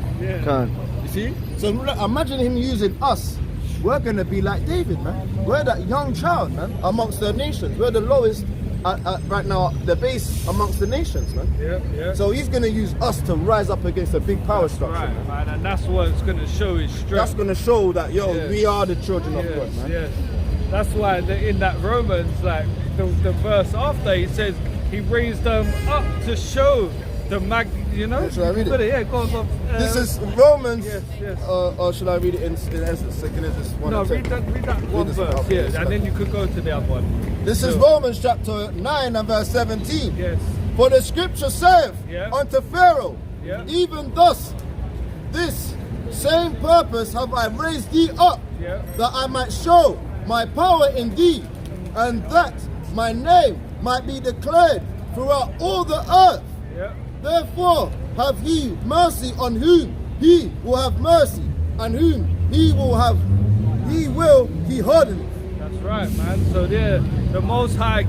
You see? So look, imagine him using us. We're going to be like David, man. We're that young child, man, amongst the nations. We're the lowest, right now, the base amongst the nations, man. Yeah. So he's going to use us to rise up against a big power structure. Right, man. And that's what's going to show his strength. That's going to show that, we are the children of God, man. Yes. That's why in that Romans, like, the verse after, he says he raised them up to show the you know? Should I read it? Yeah, go on. This is Romans, yes. Or should I read it in essence? No, read that one verse, and then you could go to the other one. This is Romans chapter 9 and verse 17. Yes. For the scripture saith unto Pharaoh, even thus, this same purpose have I raised thee up, that I might show my power in thee, and that my name might be declared throughout all the earth. Therefore have he mercy on whom he will have mercy, and whom he will harden. That's right, man. So the Most High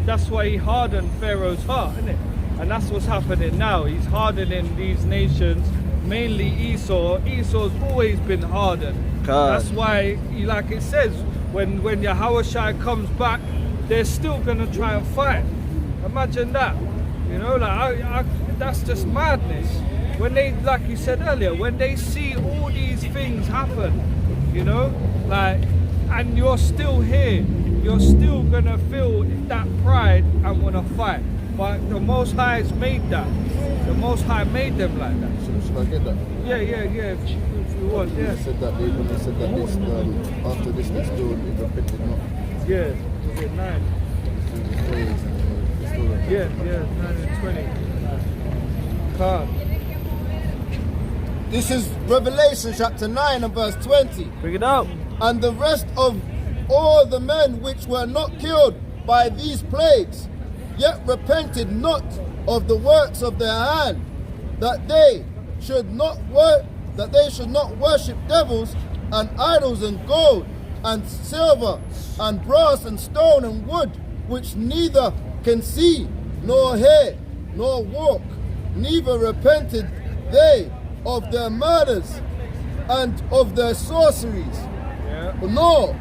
that's why he hardened Pharaoh's heart, isn't it? And that's what's happening now. He's hardening these nations mainly Esau. Esau's always been hardened. God. That's why, like it says, when Yahushua comes back, they're still gonna try and fight. Imagine that. You know, like that's just madness. When they, like you said earlier, when they see all these things happen, you know, like, and you're still here, you're still gonna feel that pride and wanna fight. But the Most High's made that. The Most High made them like that. Should I get that? Yeah. If you want, yeah. They said that when they said that this after this they still repented not. Yeah. Was it 9? Yeah, 9 and 20. Calm. This is Revelation chapter 9 and verse 20. Bring it out. And the rest of all the men which were not killed by these plagues, yet repented not of the works of their hand, that they should not worship devils and idols and gold and silver and brass and stone and wood, which neither can see nor hear nor walk, neither repented they of their murders and of their sorceries, nor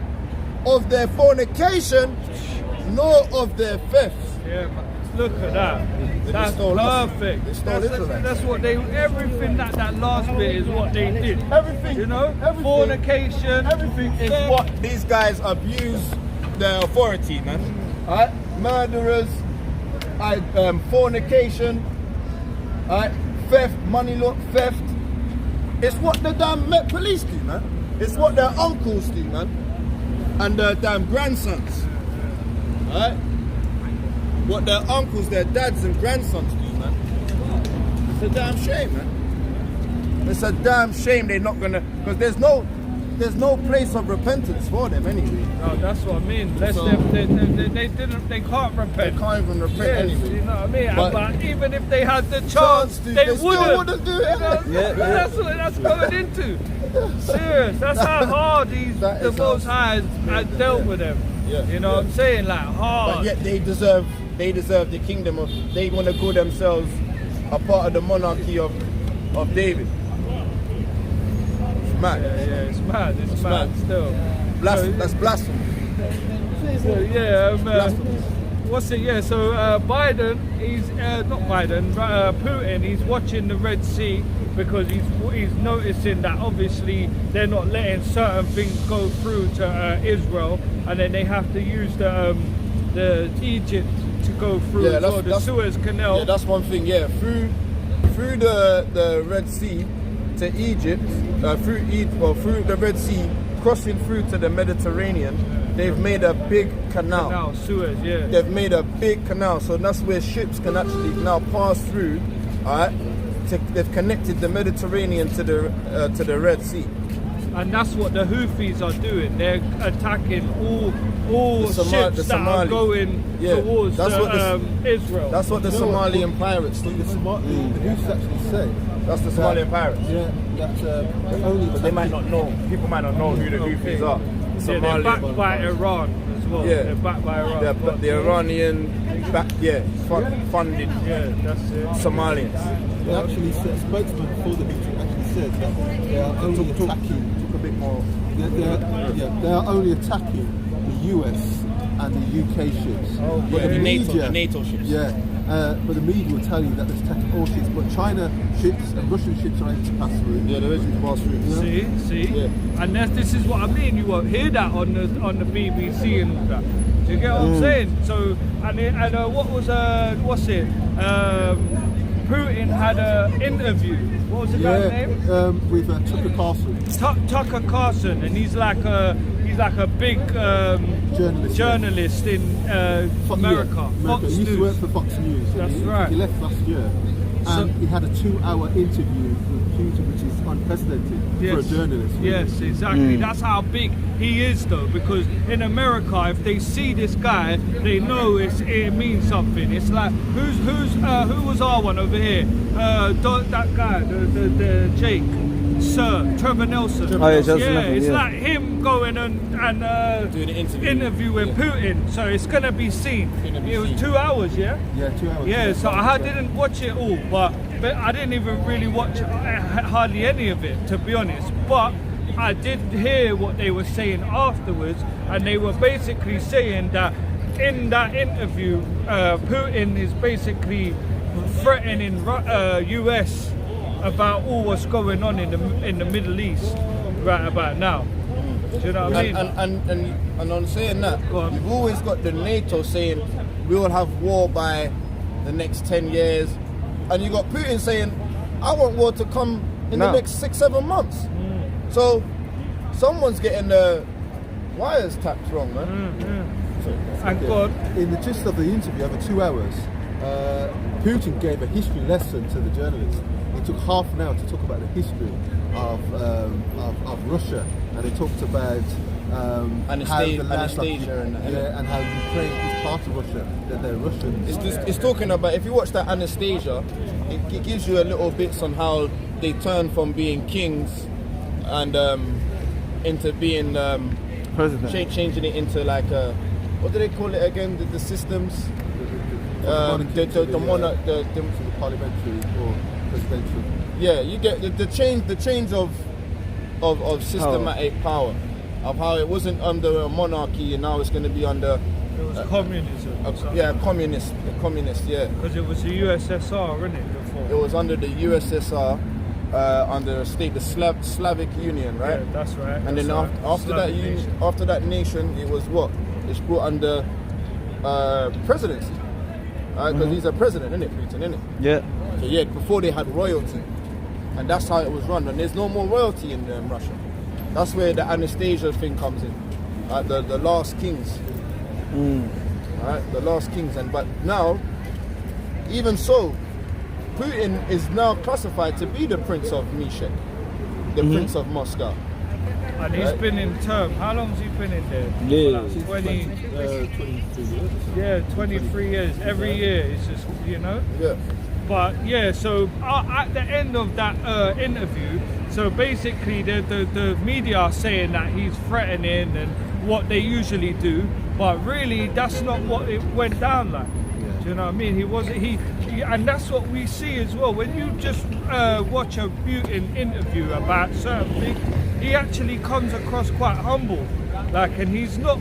of their fornication, nor of their thefts. Yeah, but look at that. That's perfect. That's what they, everything that last bit is what they did. Everything, you know, fornication, everything is what these guys abuse their authority, man. Alright, murderers, fornication, alright, theft, money look, theft. It's what the damn Met Police do, man. It's what their uncles do, man, and their damn grandsons. Alright, what their uncles, their dads, and grandsons do, man. It's a damn shame, man. It's a damn shame they're not gonna, because there's no place of repentance for them anyway. No, that's what I mean. They can't repent. They can't even repent anyway. You know what I mean? But even if they had the chance, they wouldn't do it. That's going into. Serious. That's how hard the Most High has dealt with them. Yeah, you know what I'm saying? Like hard. But yet they deserve the kingdom of. They want to call themselves a part of the monarchy of David. It's mad. Yeah, it's mad. It's mad still. That's blasphemy. So, what's it? Yeah. So Biden, he's not Biden, Putin. He's watching the Red Sea because he's noticing that obviously they're not letting certain things go through to Israel, and then they have to use the Egypt to go through the Suez Canal. Yeah, that's one thing. Yeah, through the Red Sea to Egypt, through the Red Sea, crossing through to the Mediterranean, they've made a big canal. Suez, yeah. They've made a big canal, so that's where ships can actually now pass through. All right, they've connected the Mediterranean to the Red Sea. And that's what the Houthis are doing. They're attacking all ships that are going towards Israel. That's what the Somalian pirates do. The Houthis actually say. That's the Somalian pirates. Yeah, that's only. But they might not know. People might not know who the Houthis are. Yeah, they're backed by Iran as well. Yeah, they're backed by Iran. Yeah, but the Iranian funded that's it. Somalians. They actually said, a spokesman for the Houthis actually said that they are only attacking. Talk a bit more. They are only attacking the US and the UK ships. But the NATO ships. Yeah. But the media will tell you that there's attacking all ships, but China ships and Russian ships are able to pass through. Yeah, they're able to pass through. See? Yeah. And this is what I mean. You won't hear that on the BBC and all that. Do you get what I'm saying? So, Putin had an interview. What was the guy's name? With Tucker Carlson. Tucker Carlson, and he's like a big journalist in America. Fox He used to work for Fox News. That's right. He left last year. And he had a 2-hour interview with Putin, which is unprecedented for a journalist. Really. Yes, exactly. That's how big he is, though, because in America, if they see this guy, they know it means something. It's like who was our one over here? That guy, the Jake. Sir Trevor Nelson. It's like him going and doing an interview with Putin. So it's gonna be seen. It was 2 hours, yeah? Yeah, 2 hours. Yeah, so I didn't watch it all, but I didn't even really watch hardly any of it, to be honest. But I did hear what they were saying afterwards, and they were basically saying that in that interview, Putin is basically threatening US about all what's going on in the Middle East right about now. Do you know what I mean? And on saying that, you've always got the NATO saying we will have war by the next 10 years, and you got Putin saying I want war to come in the next 6-7 months. So someone's getting the wires tapped wrong, man. And God, in the gist of the interview over 2 hours, Putin gave a history lesson to the journalists. It took half an hour to talk about the history of Russia, and they talked about Anastasia and how Ukraine is part of Russia, that they're Russians. It's talking about, if you watch that Anastasia, it gives you a little bits on how they turn from being kings and into being President. changing it into like a, what do they call it again? The systems. The monarch, the parliamentary or presidential. Yeah, you get the change of systematic power, of how it wasn't under a monarchy and now it's going to be under. it was communism. Communist, yeah. Because it was the USSR, wasn't it, before? It was under the USSR, under the Slavic Union, right? Yeah, that's right. And then after that nation, it was what? It's brought under presidency. Because he's a president, isn't it, Putin, isn't it? Yeah. So yeah, before they had royalty. And that's how it was run. And there's no more royalty in Russia. That's where the Anastasia thing comes in. The last kings. Right? The last kings. But now, even so, Putin is now classified to be the Prince of Meshach, the Prince of Moscow. And he's been in term. How long has he been in there? Yeah. Like 23 years. Yeah, 23 years. Every year, it's just, you know? Yeah. But yeah, so at the end of that interview, so basically the media are saying that he's threatening and what they usually do, but really that's not what it went down like. Do you know what I mean? He wasn't, and that's what we see as well. When you just watch a Putin interview about certain things, he actually comes across quite humble. Like, and he's not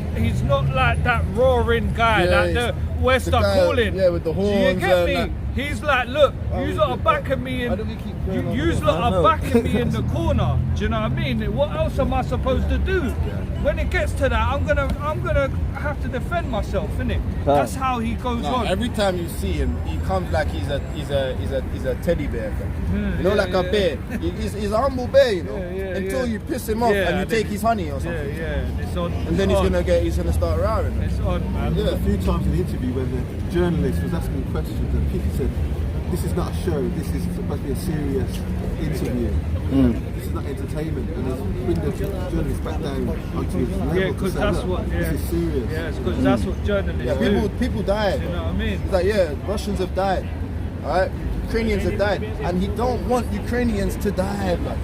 like that roaring guy, like the West are calling. Yeah, with the horns. Do you get me? That. He's like, look, you lot are backing me in. You lot are backing me in the corner. Do you know what I mean? What else am I supposed to do? When it gets to that, I'm gonna have to defend myself, innit? That's how he goes on. Every time you see him, he comes like he's a teddy bear. You know, like a bear. He's a humble bear, you know. Until you piss him off and you take his honey or something. It's on. And then he's gonna start roaring. It's on, man. Yeah. A few times in the interview when the journalist was asking questions and people said, this is not a show, this is supposed to be a serious interview. This is not entertainment, and it's bring the journalists back down onto his level. Yeah, because that's what. This is serious. Yeah, it's because that's what journalists do. People died. You know what I mean? It's like, Russians have died. Alright? Ukrainians have died. And he don't want Ukrainians to die. Like,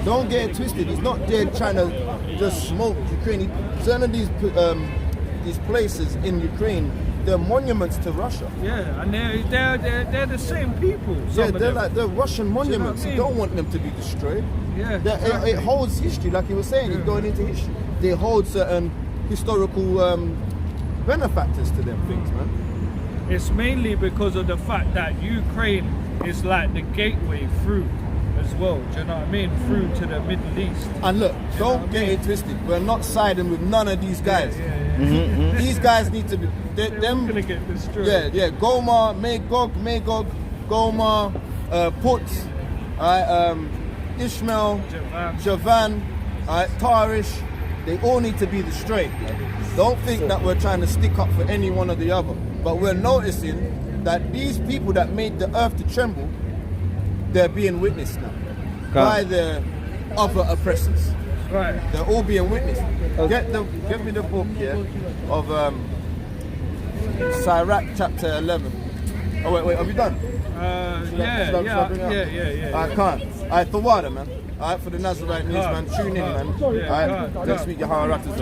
don't get it twisted. He's not there trying to just smoke Ukraine. Certain of these places in Ukraine, they're monuments to Russia. Yeah, and they're the same people. They're Russian monuments. You don't want them to be destroyed. Yeah, It holds history, like he was saying. He's going into history. They hold certain historical benefactors to them things, man. It's mainly because of the fact that Ukraine is like the gateway through as well. Do you know what I mean? Through to the Middle East. And look, don't get it twisted. We're not siding with none of these guys. These guys need to be. Them gonna get destroyed. Yeah. Goma, Magog, Goma, Put, Ishmael, Javan, Tarish. They all need to be destroyed. Don't think that we're trying to stick up for any one or the other. But we're noticing that these people that made the earth to tremble, they're being witnessed now by the other oppressors. Right. They're all being witnessed. Get me the book here of Sirach chapter 11. Oh wait, have you done? Yeah. I can't. Alright, for water, man. Alright, for the Nazarite news, man. Tune in, man. Alright, next week, your Haratas.